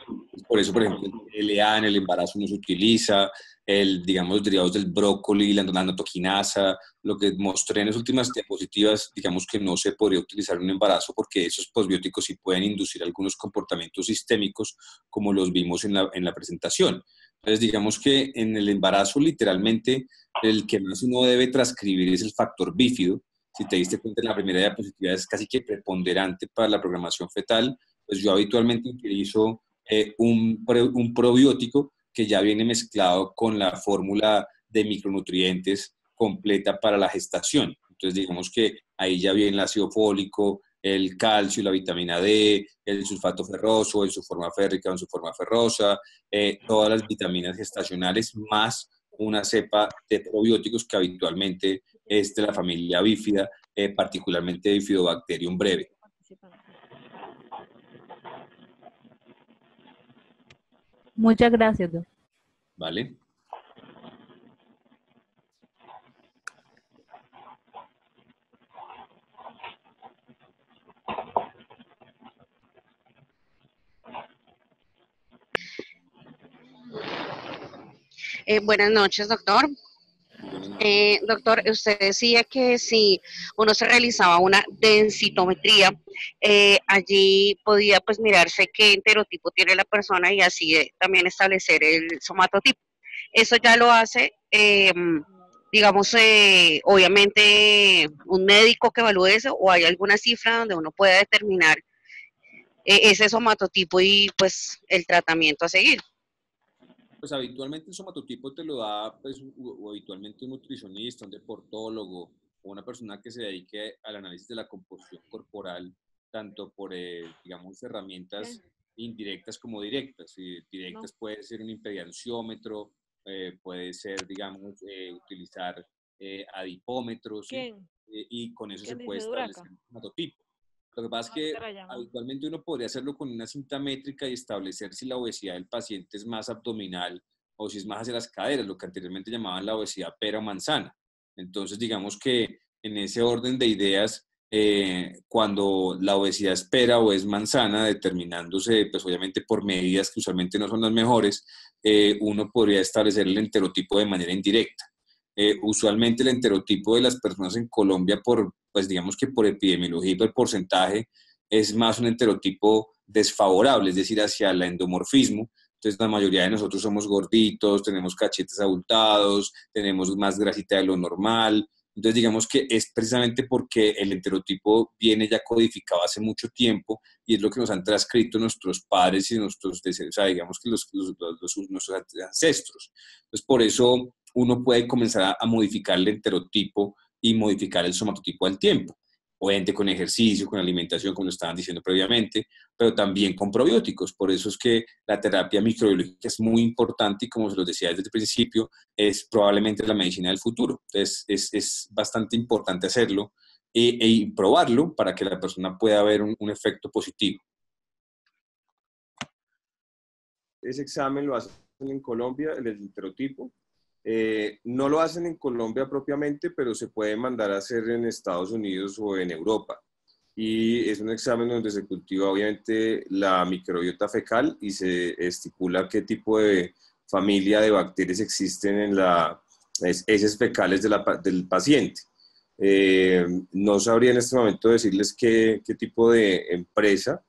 Por eso, por ejemplo, el LA en el embarazo no se utiliza, digamos, los derivados del brócoli, la natoquinasa, lo que mostré en las últimas diapositivas, digamos que no se podría utilizar en un embarazo porque esos posbióticos sí pueden inducir algunos comportamientos sistémicos, como los vimos en la presentación. Entonces, digamos que en el embarazo, literalmente, el que más uno debe transcribir es el factor bífido. Si te diste cuenta en la primera diapositiva, es casi que preponderante para la programación fetal. Pues yo habitualmente utilizo un probiótico que ya viene mezclado con la fórmula de micronutrientes completa para la gestación. Entonces, digamos que ahí ya viene el ácido fólico, el calcio, la vitamina D, el sulfato ferroso en su forma férrica o en su forma ferrosa, todas las vitaminas gestacionales, más una cepa de probióticos que habitualmente es de la familia bífida, particularmente Bifidobacterium breve. Muchas gracias, doctor. ¿Vale? Buenas noches, doctor. Doctor, usted decía que si uno se realizaba una densitometría, allí podía pues mirarse qué enterotipo tiene la persona y así también establecer el somatotipo. Eso ya lo hace, digamos, obviamente un médico que evalúe eso o hay alguna cifra donde uno pueda determinar ese somatotipo y pues el tratamiento a seguir. Pues habitualmente el somatotipo te lo da, pues, o habitualmente un nutricionista, un deportólogo o una persona que se dedique al análisis de la composición corporal, tanto por, digamos, herramientas indirectas como directas. Y directas puede ser un impedanciómetro, puede ser, digamos, utilizar adipómetros, ¿sí? Y con eso se puede establecer un somatotipo. Lo que pasa es que habitualmente uno podría hacerlo con una cinta métrica y establecer si la obesidad del paciente es más abdominal o si es más hacia las caderas, lo que anteriormente llamaban la obesidad pera o manzana. Entonces, digamos que en ese orden de ideas, cuando la obesidad es pera o es manzana, determinándose, pues obviamente por medidas que usualmente no son las mejores, uno podría establecer el enterotipo de manera indirecta. Usualmente el enterotipo de las personas en Colombia, pues digamos que por epidemiología y por porcentaje, es más un enterotipo desfavorable, es decir, hacia el endomorfismo. Entonces la mayoría de nosotros somos gorditos, tenemos cachetes abultados, tenemos más grasita de lo normal. Entonces digamos que es precisamente porque el enterotipo viene ya codificado hace mucho tiempo y es lo que nos han transcrito nuestros padres y nuestros, o sea, digamos que nuestros ancestros. Entonces por eso uno puede comenzar a modificar el enterotipo y modificar el somatotipo al tiempo. Obviamente con ejercicio, con alimentación, como lo estaban diciendo previamente, pero también con probióticos. Por eso es que la terapia microbiológica es muy importante y, como se lo decía desde el principio, es probablemente la medicina del futuro. Entonces es bastante importante hacerlo y probarlo para que la persona pueda ver un efecto positivo. Ese examen lo hacen en Colombia, el enterotipo. No lo hacen en Colombia propiamente, pero se puede mandar a hacer en Estados Unidos o en Europa. Y es un examen donde se cultiva obviamente la microbiota fecal y se estipula qué tipo de familia de bacterias existen en las heces fecales del paciente. No sabría en este momento decirles qué tipo de empresa,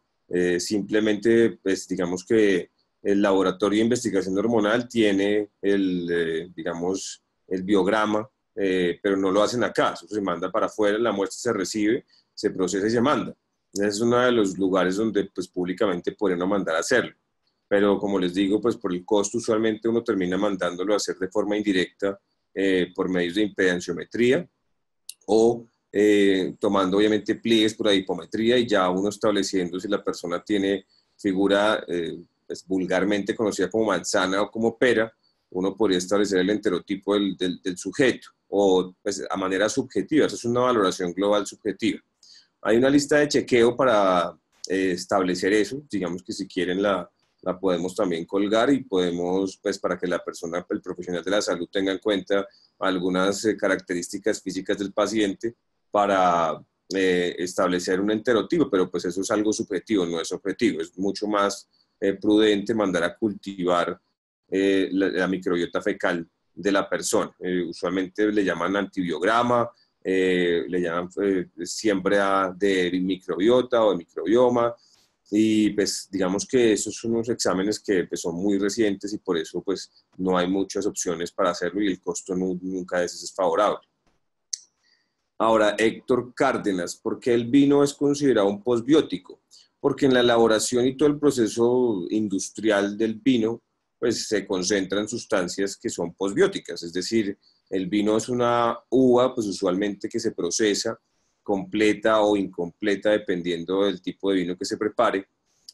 simplemente pues digamos que el laboratorio de investigación hormonal tiene digamos, el biograma, pero no lo hacen acá, eso se manda para afuera, la muestra se recibe, se procesa y se manda. Ese es uno de los lugares donde pues públicamente podrían mandar a hacerlo. Pero como les digo, pues por el costo usualmente uno termina mandándolo a hacer de forma indirecta por medios de impedanciometría o tomando obviamente pliegues por adipometría y ya uno estableciendo si la persona tiene figura pues, vulgarmente conocida como manzana o como pera, uno podría establecer el enterotipo del sujeto o pues, a manera subjetiva. Eso es una valoración global subjetiva. Hay una lista de chequeo para establecer eso. Digamos que si quieren la podemos también colgar y podemos, pues para que la persona, el profesional de la salud tenga en cuenta algunas características físicas del paciente para establecer un enterotipo, pero pues eso es algo subjetivo, no es objetivo. Es mucho más prudente mandar a cultivar la microbiota fecal de la persona. Usualmente le llaman antibiograma, le llaman siembra de microbiota o de microbioma, y pues digamos que esos son unos exámenes que pues, son muy recientes y por eso pues no hay muchas opciones para hacerlo y el costo nunca es favorable. Ahora, Héctor Cárdenas, ¿por qué el vino es considerado un posbiótico? Porque en la elaboración y todo el proceso industrial del vino, pues se concentran sustancias que son posbióticas, es decir, el vino es una uva, pues usualmente que se procesa, completa o incompleta, dependiendo del tipo de vino que se prepare,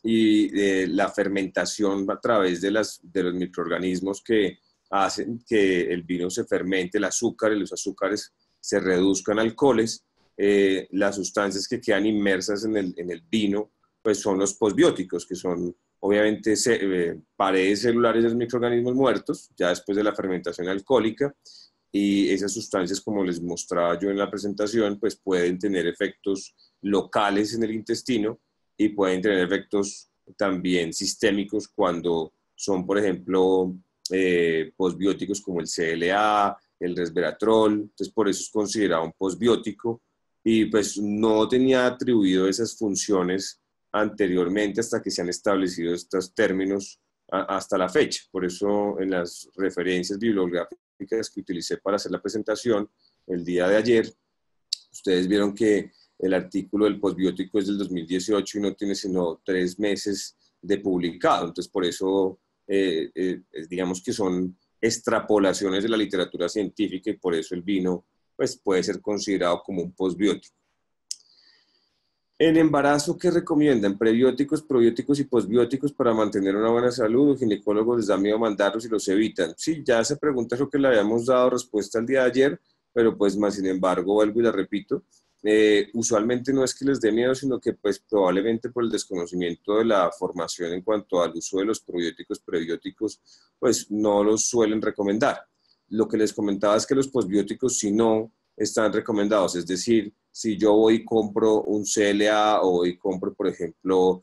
y la fermentación a través de los microorganismos que hacen que el vino se fermente, el azúcar y los azúcares se reduzcan a alcoholes, las sustancias que quedan inmersas en el vino, pues son los posbióticos, que son obviamente paredes celulares de los microorganismos muertos, ya después de la fermentación alcohólica, y esas sustancias, como les mostraba yo en la presentación, pues pueden tener efectos locales en el intestino y pueden tener efectos también sistémicos cuando son, por ejemplo, posbióticos como el CLA, el resveratrol. Entonces por eso es considerado un posbiótico y pues no tenía atribuido esas funciones anteriormente hasta que se han establecido estos términos hasta la fecha. Por eso en las referencias bibliográficas que utilicé para hacer la presentación el día de ayer, ustedes vieron que el artículo del posbiótico es del 2018 y no tiene sino 3 meses de publicado. Entonces por eso digamos que son extrapolaciones de la literatura científica y por eso el vino pues, puede ser considerado como un postbiótico. En embarazo, ¿qué recomiendan? Prebióticos, probióticos y postbióticos para mantener una buena salud. Los ginecólogos les da miedo mandarlos y los evitan. Sí, ya esa pregunta creo que le habíamos dado respuesta el día de ayer, pero pues más sin embargo, vuelvo y la repito. Usualmente no es que les dé miedo, sino que pues probablemente por el desconocimiento de la formación en cuanto al uso de los probióticos, prebióticos, pues no los suelen recomendar. Lo que les comentaba es que los postbióticos si no están recomendados, es decir, si yo voy y compro un CLA o voy y compro, por ejemplo,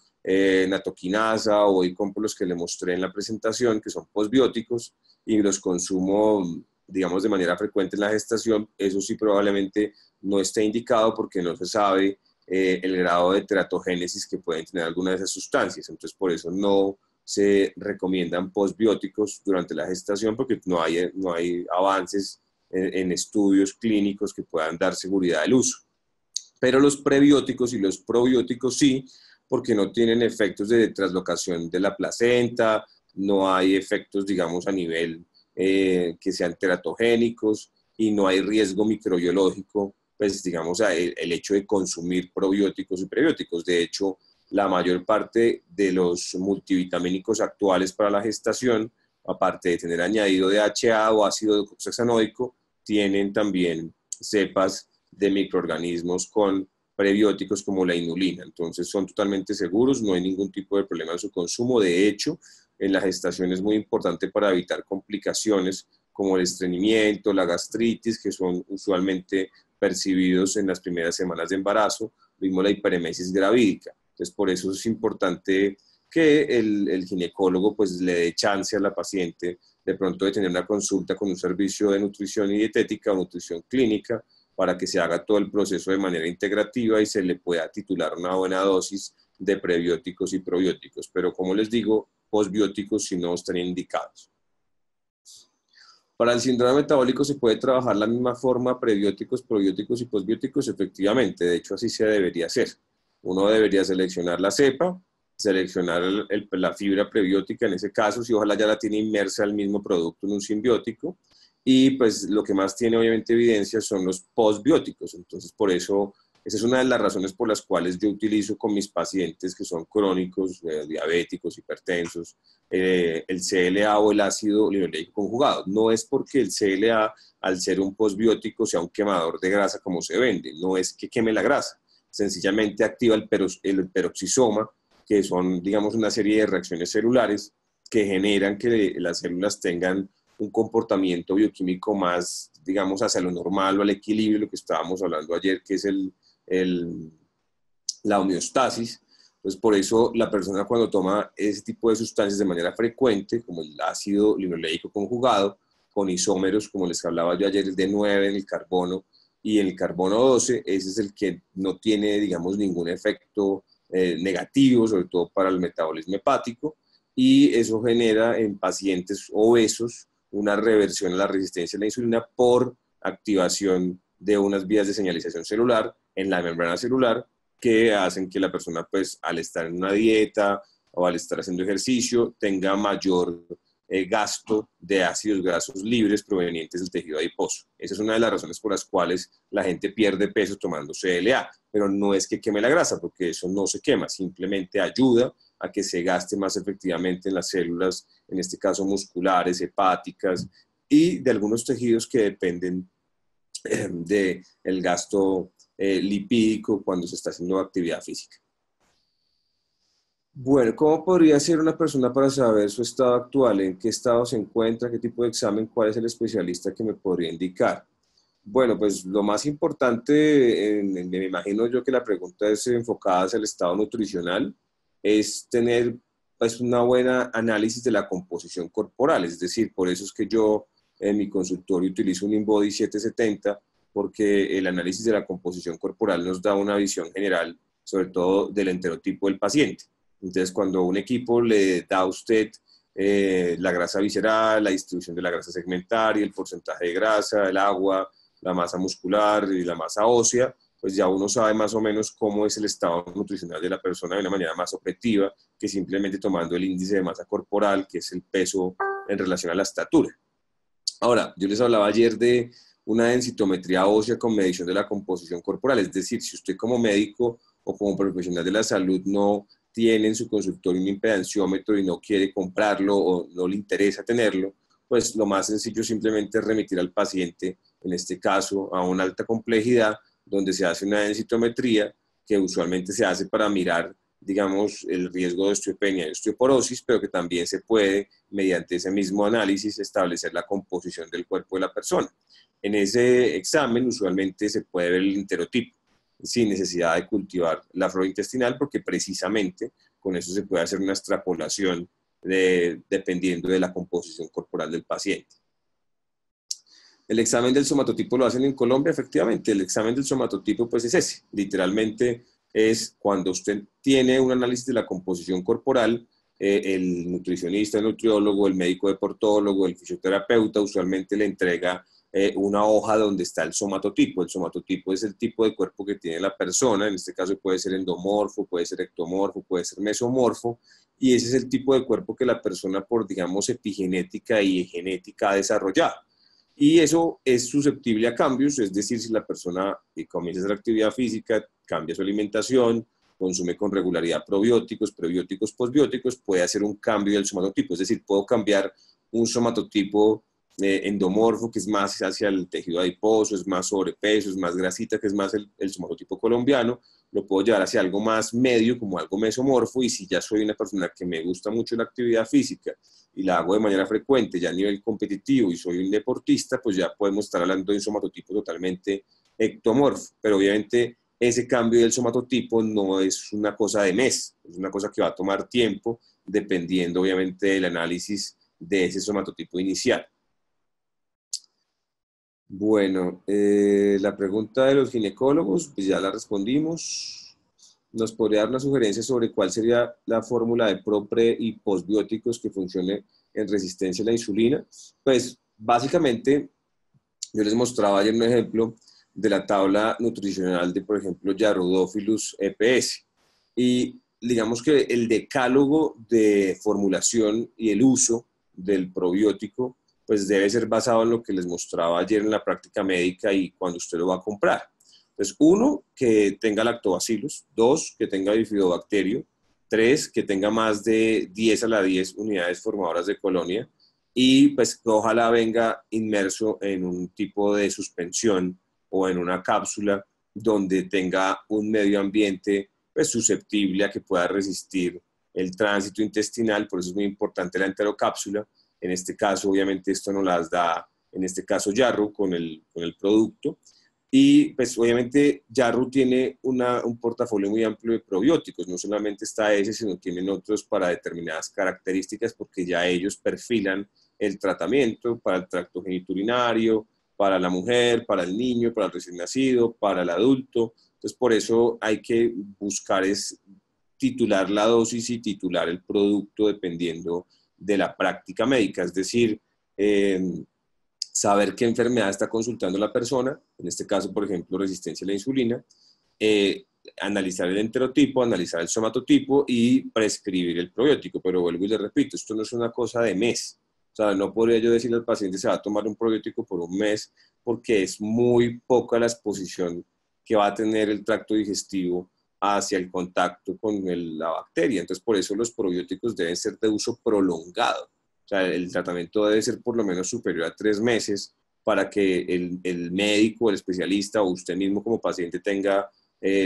natoquinasa o voy y compro los que le mostré en la presentación, que son postbióticos, y los consumo, digamos, de manera frecuente en la gestación, eso sí probablemente no esté indicado porque no se sabe el grado de teratogénesis que pueden tener algunas de esas sustancias. Entonces, por eso no se recomiendan postbióticos durante la gestación porque no hay avances en estudios clínicos que puedan dar seguridad del uso. Pero los prebióticos y los probióticos sí, porque no tienen efectos de traslocación de la placenta, no hay efectos, digamos, a nivel que sean teratogénicos y no hay riesgo microbiológico, pues, digamos, el hecho de consumir probióticos y prebióticos. De hecho, la mayor parte de los multivitamínicos actuales para la gestación, aparte de tener añadido DHA o ácido docosahexaenoico, tienen también cepas de microorganismos con prebióticos como la inulina. Entonces son totalmente seguros, no hay ningún tipo de problema en su consumo. De hecho, en la gestación es muy importante para evitar complicaciones como el estreñimiento, la gastritis, que son usualmente percibidos en las primeras semanas de embarazo, mismo la hiperemesis gravídica. Entonces, por eso es importante que el ginecólogo pues le dé chance a la paciente de pronto de tener una consulta con un servicio de nutrición y dietética o nutrición clínica para que se haga todo el proceso de manera integrativa y se le pueda titular una buena dosis de prebióticos y probióticos. Pero como les digo, postbióticos si no están indicados. Para el síndrome metabólico se puede trabajar la misma forma, prebióticos, probióticos y postbióticos, efectivamente, de hecho así se debería hacer. Uno debería seleccionar la cepa, seleccionar la fibra prebiótica en ese caso, si ojalá ya la tiene inmersa el mismo producto en un simbiótico, y pues lo que más tiene obviamente evidencia son los postbióticos. Entonces por eso, esa es una de las razones por las cuales yo utilizo con mis pacientes que son crónicos, diabéticos, hipertensos, el CLA o el ácido linoleico conjugado. No es porque el CLA, al ser un postbiótico, sea un quemador de grasa como se vende, no es que queme la grasa, sencillamente activa el peroxisoma, que son, digamos, una serie de reacciones celulares que generan que las células tengan un comportamiento bioquímico más, digamos, hacia lo normal o al equilibrio, lo que estábamos hablando ayer, que es la homeostasis. Pues por eso la persona cuando toma ese tipo de sustancias de manera frecuente, como el ácido linoleico conjugado, con isómeros, como les hablaba yo ayer, el D9 en el carbono y en el carbono 12, ese es el que no tiene, digamos, ningún efecto negativo, sobre todo para el metabolismo hepático, y eso genera en pacientes obesos una reversión a la resistencia a la insulina por activación de unas vías de señalización celular en la membrana celular que hacen que la persona, pues, al estar en una dieta o al estar haciendo ejercicio, tenga mayor gasto de ácidos grasos libres provenientes del tejido adiposo. Esa es una de las razones por las cuales la gente pierde peso tomando CLA, pero no es que queme la grasa, porque eso no se quema, simplemente ayuda a que se gaste más efectivamente en las células, en este caso musculares, hepáticas y de algunos tejidos que dependen del gasto lipídico cuando se está haciendo actividad física. Bueno, ¿cómo podría ser una persona para saber su estado actual? ¿En qué estado se encuentra? ¿Qué tipo de examen? ¿Cuál es el especialista que me podría indicar? Bueno, pues lo más importante, me imagino yo que la pregunta es enfocada hacia el estado nutricional, es tener pues, una buena análisis de la composición corporal. Es decir, por eso es que yo en mi consultorio utilizo un InBody 770, porque el análisis de la composición corporal nos da una visión general, sobre todo del enterotipo del paciente. Entonces, cuando un equipo le da a usted la grasa visceral, la distribución de la grasa segmentaria, el porcentaje de grasa, el agua, la masa muscular y la masa ósea, pues ya uno sabe más o menos cómo es el estado nutricional de la persona de una manera más objetiva que simplemente tomando el índice de masa corporal, que es el peso en relación a la estatura. Ahora, yo les hablaba ayer de una densitometría ósea con medición de la composición corporal, es decir, si usted como médico o como profesional de la salud no tiene en su consultorio un impedanciómetro y no quiere comprarlo o no le interesa tenerlo, pues lo más sencillo simplemente es remitir al paciente, en este caso a una alta complejidad, donde se hace una densitometría que usualmente se hace para mirar, digamos, el riesgo de osteopenia y osteoporosis, pero que también se puede, mediante ese mismo análisis, establecer la composición del cuerpo de la persona. En ese examen usualmente se puede ver el enterotipo, sin necesidad de cultivar la flora intestinal, porque precisamente con eso se puede hacer una extrapolación dependiendo de la composición corporal del paciente. El examen del somatotipo lo hacen en Colombia, efectivamente. El examen del somatotipo pues es ese, literalmente es cuando usted tiene un análisis de la composición corporal, el nutricionista, el nutriólogo, el médico deportólogo, el fisioterapeuta usualmente le entrega una hoja donde está el somatotipo. El somatotipo es el tipo de cuerpo que tiene la persona, en este caso puede ser endomorfo, puede ser ectomorfo, puede ser mesomorfo, y ese es el tipo de cuerpo que la persona por, digamos, epigenética y genética ha desarrollado. Y eso es susceptible a cambios, es decir, si la persona comienza a hacer actividad física, cambia su alimentación, consume con regularidad probióticos, prebióticos, posbióticos, puede hacer un cambio del somatotipo, es decir, puedo cambiar un somatotipo endomorfo, que es más hacia el tejido adiposo, es más sobrepeso, es más grasita, que es más el somatotipo colombiano, lo puedo llevar hacia algo más medio, como algo mesomorfo, y si ya soy una persona que me gusta mucho la actividad física y la hago de manera frecuente, ya a nivel competitivo y soy un deportista, pues ya podemos estar hablando de un somatotipo totalmente ectomorfo, pero obviamente ese cambio del somatotipo no es una cosa de mes, es una cosa que va a tomar tiempo, dependiendo obviamente del análisis de ese somatotipo inicial. Bueno, la pregunta de los ginecólogos, pues ya la respondimos. ¿Nos podría dar una sugerencia sobre cuál sería la fórmula de propre y posbióticos que funcione en resistencia a la insulina? Pues básicamente, yo les mostraba ayer un ejemplo de la tabla nutricional de, por ejemplo, Yarrodophyllus EPS. Y digamos que el decálogo de formulación y el uso del probiótico pues debe ser basado en lo que les mostraba ayer en la práctica médica y cuando usted lo va a comprar. Entonces, 1, que tenga lactobacillus, 2, que tenga bifidobacterio, 3, que tenga más de 10 a la 10 unidades formadoras de colonia y pues que ojalá venga inmerso en un tipo de suspensión o en una cápsula donde tenga un medio ambiente pues susceptible a que pueda resistir el tránsito intestinal, por eso es muy importante la enterocápsula. En este caso, obviamente, esto nos las da, en este caso, Yarrow con el producto. Y, pues, obviamente, Yarrow tiene un portafolio muy amplio de probióticos. No solamente está ese, sino tienen otros para determinadas características, porque ya ellos perfilan el tratamiento para el tracto genitourinario, para la mujer, para el niño, para el recién nacido, para el adulto. Entonces, por eso hay que buscar es titular la dosis y titular el producto dependiendo de la práctica médica, es decir, saber qué enfermedad está consultando la persona, en este caso, por ejemplo, resistencia a la insulina, analizar el enterotipo, analizar el somatotipo y prescribir el probiótico, pero vuelvo y le repito, esto no es una cosa de mes, o sea, no podría yo decirle al paciente se va a tomar un probiótico por un mes, porque es muy poca la exposición que va a tener el tracto digestivo hacia el contacto con la bacteria. Entonces, por eso los probióticos deben ser de uso prolongado. O sea, el tratamiento debe ser por lo menos superior a 3 meses para que el médico, el especialista o usted mismo como paciente tenga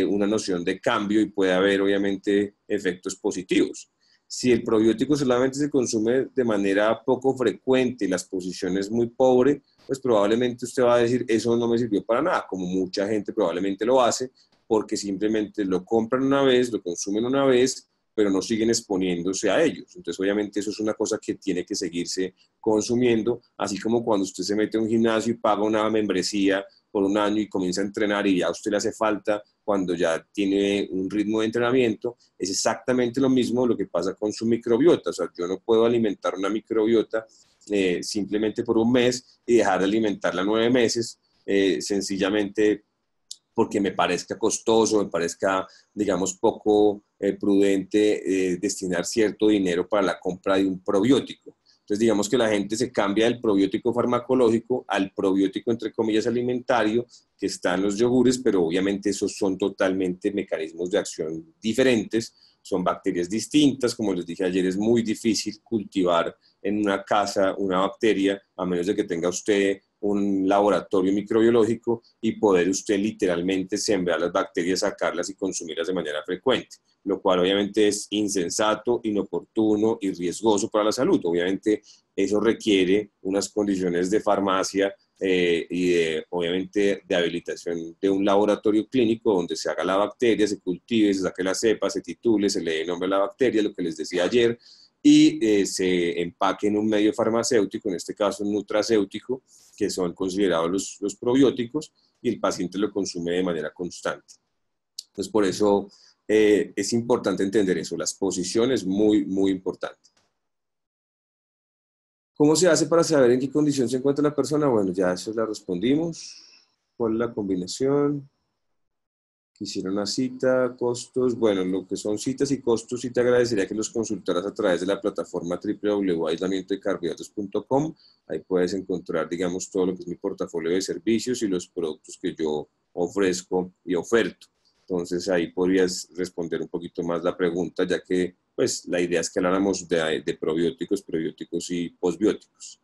una noción de cambio y pueda haber, obviamente, efectos positivos. Si el probiótico solamente se consume de manera poco frecuente y la exposición es muy pobre, pues probablemente usted va a decir, eso no me sirvió para nada, como mucha gente probablemente lo hace, porque simplemente lo compran una vez, lo consumen una vez, pero no siguen exponiéndose a ellos. Entonces, obviamente, eso es una cosa que tiene que seguirse consumiendo, así como cuando usted se mete a un gimnasio y paga una membresía por un año y comienza a entrenar y ya a usted le hace falta cuando ya tiene un ritmo de entrenamiento, es exactamente lo mismo lo que pasa con su microbiota. O sea, yo no puedo alimentar una microbiota simplemente por un mes y dejar de alimentarla 9 meses, sencillamente porque me parezca costoso, me parezca, digamos, poco prudente destinar cierto dinero para la compra de un probiótico. Entonces, digamos que la gente se cambia del probiótico farmacológico al probiótico, entre comillas, alimentario, que está en los yogures, pero obviamente esos son totalmente mecanismos de acción diferentes, son bacterias distintas. Como les dije ayer, es muy difícil cultivar en una casa una bacteria, a menos de que tenga usted un laboratorio microbiológico y poder usted literalmente sembrar las bacterias, sacarlas y consumirlas de manera frecuente, lo cual obviamente es insensato, inoportuno y riesgoso para la salud. Obviamente eso requiere unas condiciones de farmacia obviamente de habilitación de un laboratorio clínico donde se haga la bacteria, se cultive, se saque la cepa, se titule, se le dé nombre a la bacteria, lo que les decía ayer, y se empaque en un medio farmacéutico, en este caso un nutracéutico, que son considerados los probióticos, y el paciente lo consume de manera constante. Entonces, por eso es importante entender eso, la exposición es muy, muy importante. ¿Cómo se hace para saber en qué condición se encuentra la persona? Bueno, ya eso la respondimos. ¿Cuál es la combinación? Quisiera una cita, costos. Bueno, lo que son citas y costos, sí te agradecería que los consultaras a través de la plataforma www.aislamientodecarbohidratos.com. Ahí puedes encontrar, digamos, todo lo que es mi portafolio de servicios y los productos que yo ofrezco y oferto. Entonces ahí podrías responder un poquito más la pregunta, ya que pues la idea es que habláramos de probióticos, prebióticos y posbióticos.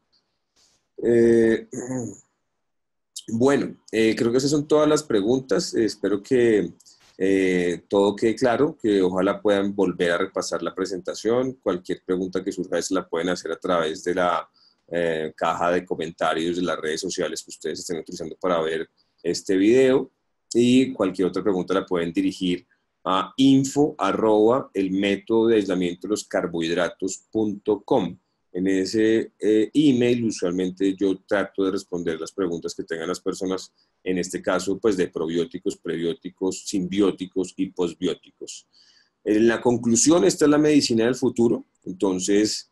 Bueno, creo que esas son todas las preguntas. Espero que todo quede claro, que ojalá puedan volver a repasar la presentación. Cualquier pregunta que surja se la pueden hacer a través de la caja de comentarios de las redes sociales que ustedes estén utilizando para ver este video, y cualquier otra pregunta la pueden dirigir a info@elmetododeaislamientodoloscarbohidratos.com. En ese email usualmente yo trato de responder las preguntas que tengan las personas, en este caso pues de probióticos, prebióticos, simbióticos y posbióticos. En la conclusión, esta es la medicina del futuro, entonces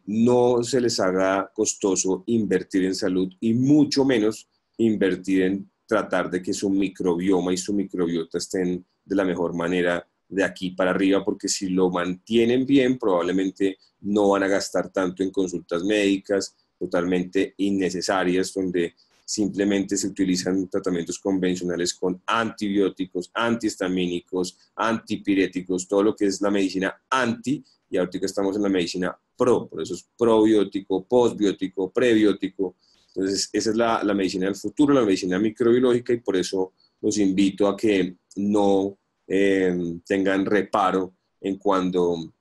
no se les haga costoso invertir en salud y mucho menos invertir en tratar de que su microbioma y su microbiota estén de la mejor manera de aquí para arriba, porque si lo mantienen bien, probablemente no van a gastar tanto en consultas médicas totalmente innecesarias, donde simplemente se utilizan tratamientos convencionales con antibióticos, antihistamínicos, antipiréticos, todo lo que es la medicina anti, y ahorita estamos en la medicina pro, por eso es probiótico, posbiótico, prebiótico. Entonces, esa es la medicina del futuro, la medicina microbiológica, y por eso los invito a que no tengan reparo en cuando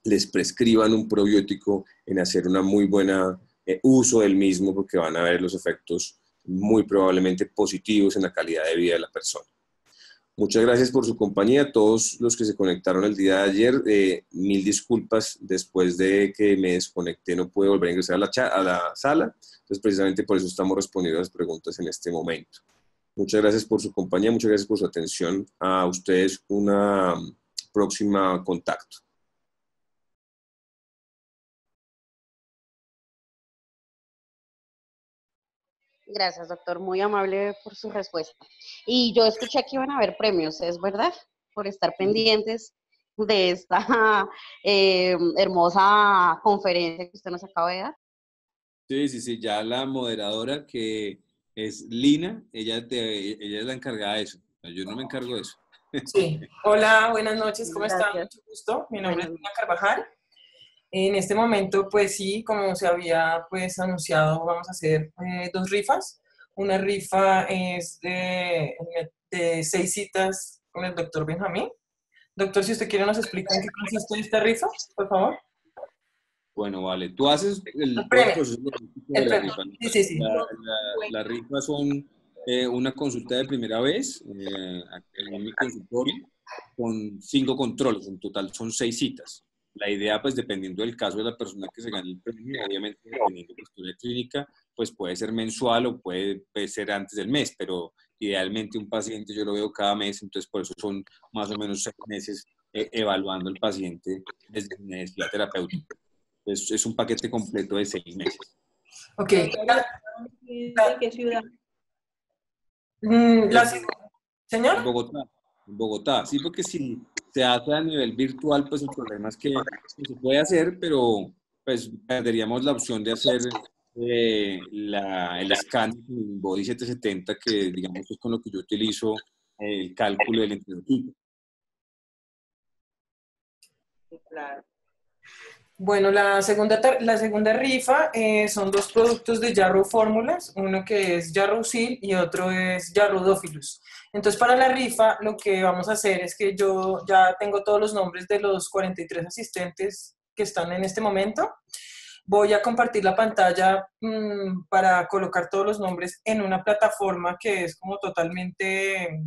les prescriban un probiótico, en hacer una muy buena uso del mismo, porque van a ver los efectos muy probablemente positivos en la calidad de vida de la persona. Muchas gracias por su compañía, a todos los que se conectaron el día de ayer. Mil disculpas, después de que me desconecté no pude volver a ingresar a la sala, entonces precisamente por eso estamos respondiendo a las preguntas en este momento. Muchas gracias por su compañía, muchas gracias por su atención. A ustedes una próxima contacto. Gracias, doctor. Muy amable por su respuesta. Y yo escuché que iban a haber premios, ¿es verdad? Por estar pendientes de esta hermosa conferencia que usted nos acaba de dar. Sí, ya la moderadora, que es Lina, ella es la encargada de eso. Yo no me encargo de eso. Sí. Hola, buenas noches, ¿cómo están? Gracias. Mucho gusto. Mi nombre es Buenas Lina Carvajal. En este momento, pues sí, como se había pues anunciado, vamos a hacer dos rifas. Una rifa es de 6 citas con el doctor Benjamín. Doctor, si usted quiere nos explica en qué consiste esta rifa, por favor. Bueno, vale. Tú haces El todo el premio. proceso de El la premio. rifa, ¿no? Sí. La rifa son una consulta de primera vez en mi consultorio, con 5 controles. En total son 6 citas. La idea, pues, dependiendo del caso de la persona que se gane el premio, obviamente, dependiendo de la historia clínica, pues puede ser mensual o puede ser antes del mes, pero idealmente un paciente yo lo veo cada mes, entonces por eso son más o menos 6 meses evaluando al paciente desde su necesidad terapéutica. Es un paquete completo de 6 meses. Ok. ¿De qué ciudad? La ¿Señor? En Bogotá. En Bogotá. Sí, porque si se hace a nivel virtual, pues el problema es que se puede hacer, pero pues perderíamos la opción de hacer el scan en Body 770, que digamos es con lo que yo utilizo el cálculo del estereotipo. Claro. Bueno, la segunda rifa son dos productos de Yarrow Fórmulas, uno que es Yarrowsil y otro es Yarrowdophilus. Entonces, para la rifa, lo que vamos a hacer es que yo ya tengo todos los nombres de los 43 asistentes que están en este momento. Voy a compartir la pantalla para colocar todos los nombres en una plataforma que es como totalmente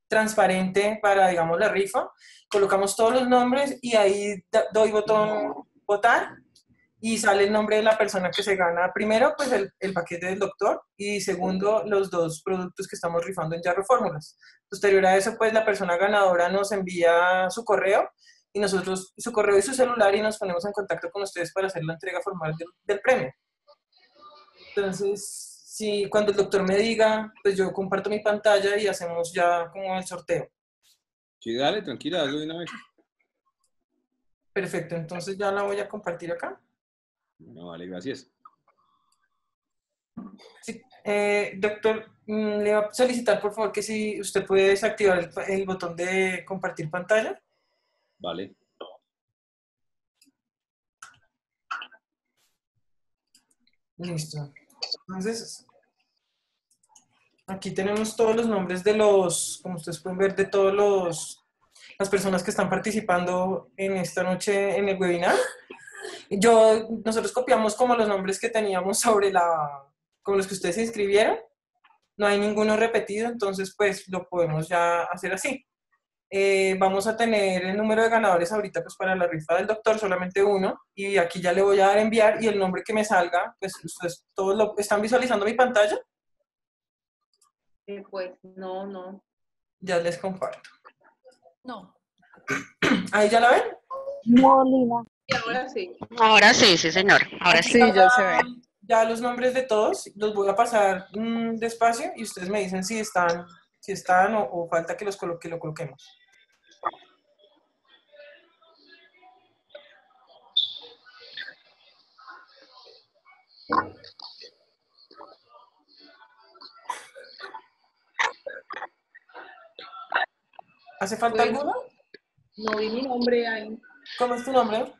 transparente para, digamos, la rifa. Colocamos todos los nombres y ahí doy botón votar y sale el nombre de la persona que se gana. Primero, pues el paquete del doctor y segundo, los dos productos que estamos rifando en Yarrow Fórmulas. Posterior a eso, pues la persona ganadora nos envía su correo y nosotros, su correo y su celular, y nos ponemos en contacto con ustedes para hacer la entrega formal del premio. Entonces, sí, cuando el doctor me diga, pues yo comparto mi pantalla y hacemos ya como el sorteo. Sí, dale, tranquila, hazlo de una vez. Perfecto, entonces ya la voy a compartir acá. Bueno, vale, gracias. Sí, doctor, le va a solicitar por favor que si usted puede desactivar el botón de compartir pantalla. Vale. Listo. Entonces, aquí tenemos todos los nombres de los, como ustedes pueden ver, de todos las personas que están participando en esta noche en el webinar. Nosotros copiamos como los nombres que teníamos como los que ustedes se inscribieron. No hay ninguno repetido, entonces pues lo podemos ya hacer así. Vamos a tener el número de ganadores ahorita pues para la rifa del doctor, solamente uno, y aquí ya le voy a dar enviar y el nombre que me salga, pues ustedes todos lo están visualizando mi pantalla. Pues no. Ya les comparto. No. ¿Ahí ya la ven? No, Lina. Y ahora sí. Ahora sí, sí, señor. Ahora sí. Sí, ya se ve. Ya los nombres de todos los voy a pasar despacio y ustedes me dicen si están o falta que lo coloquemos. ¿Hace falta Bueno. alguno? No vi mi nombre ahí. ¿Cómo es tu nombre?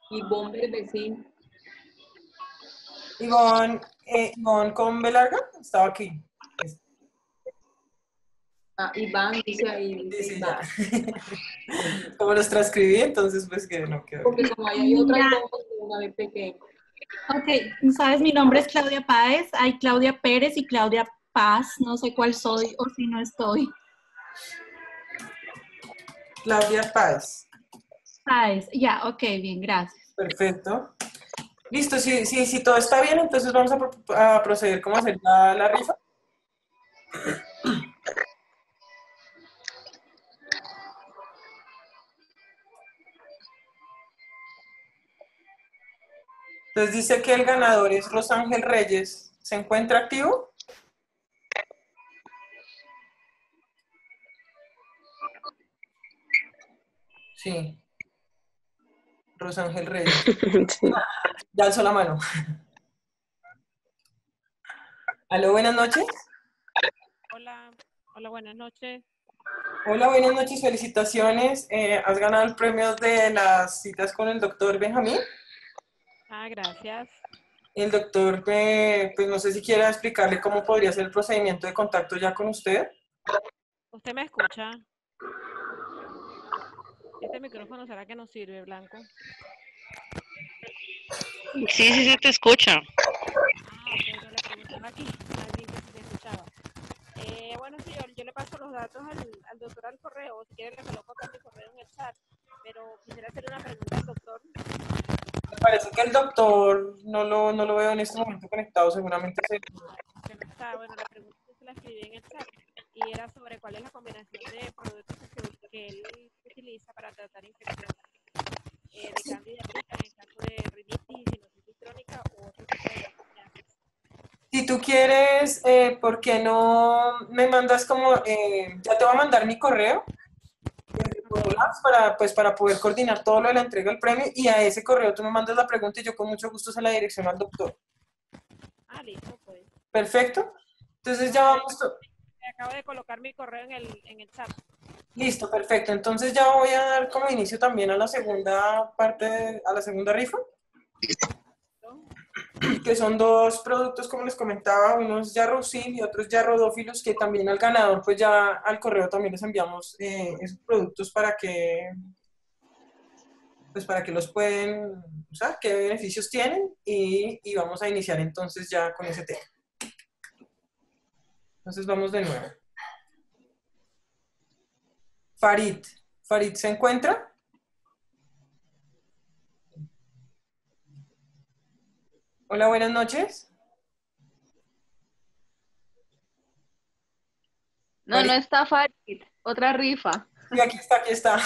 Ivonne Berbecín. Ivonne con B larga, estaba aquí. Iván dice ahí. Sí, sí, ya. Como los transcribí, entonces pues que no quedó. Porque como ahí hay otra Ya. cosa, una vez pequeña. Ok, sabes, mi nombre es Claudia Páez, hay Claudia Pérez y Claudia Paz, no sé cuál soy o si no estoy. Claudia Páez. Páez, ya, ok, bien, gracias. Perfecto. Listo, si todo está bien, entonces vamos a proceder como a hacer la rifa. Entonces dice que el ganador es Rosángel Reyes. ¿Se encuentra activo? Sí. Rosángel Reyes. Sí. Ya alzó la mano. Aló, buenas noches. Hola, buenas noches. Hola, buenas noches, felicitaciones. Has ganado el premio de las citas con el doctor Benjamín. Gracias. El doctor, pues no sé si quiera explicarle cómo podría ser el procedimiento de contacto ya con usted. ¿Usted me escucha? ¿Este micrófono será que no sirve, Blanco? Sí, te escucha. Ok, no le preguntaba aquí a alguien que se escuchaba. Bueno, sí, yo le paso los datos al doctor al correo, si quiere le coloco acá mi correo en el chat, pero quisiera hacerle una pregunta al doctor. Me parece que el doctor no lo veo en este momento conectado, seguramente se... Bueno, la pregunta se la escribí en el chat y era sobre cuál es la combinación de productos que él utiliza para tratar infecciones de Candida albicans en el caso de rinitis, sinusitis crónica u otro tipo de enfermedades. Sí, tú quieres, ¿por qué no me mandas como, ya te voy a mandar mi correo para poder coordinar todo lo de la entrega del premio y a ese correo tú me mandas la pregunta y yo con mucho gusto se la dirección al doctor. Ah, listo, pues. ¿Perfecto? Entonces ya vamos. Acabo de colocar mi correo en el chat. Listo, perfecto. Entonces ya voy a dar como inicio también a la segunda parte, a la segunda rifa, que son dos productos, como les comentaba, unos Yarrosil y otros Yarrodófilos, que también al ganador, pues ya al correo también les enviamos esos productos pues para que los pueden usar, qué beneficios tienen y vamos a iniciar entonces ya con ese tema. Entonces vamos de nuevo. Farid. ¿Farid se encuentra? Hola, buenas noches. No, no está Farid, otra rifa. Sí, aquí está, aquí está.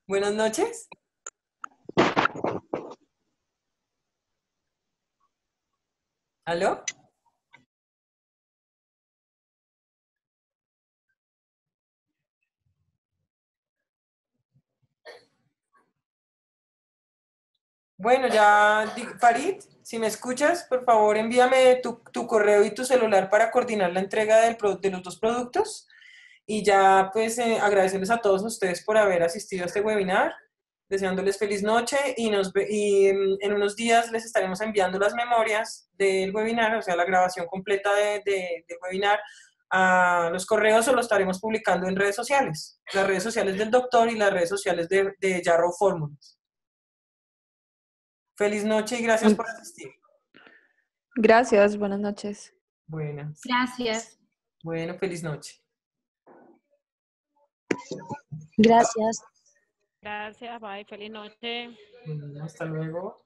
Buenas noches. ¿Aló? Bueno, ya, Farid, si me escuchas, por favor envíame tu correo y tu celular para coordinar la entrega de los dos productos. Y ya, pues, agradecerles a todos ustedes por haber asistido a este webinar, deseándoles feliz noche y en unos días les estaremos enviando las memorias del webinar, o sea, la grabación completa del webinar a los correos o lo estaremos publicando en redes sociales, las redes sociales del doctor y las redes sociales de Jarrow Fórmulas. Feliz noche y gracias por asistir. Gracias, buenas noches. Buenas. Gracias. Bueno, feliz noche. Gracias. Gracias, bye, feliz noche. Bueno, hasta luego.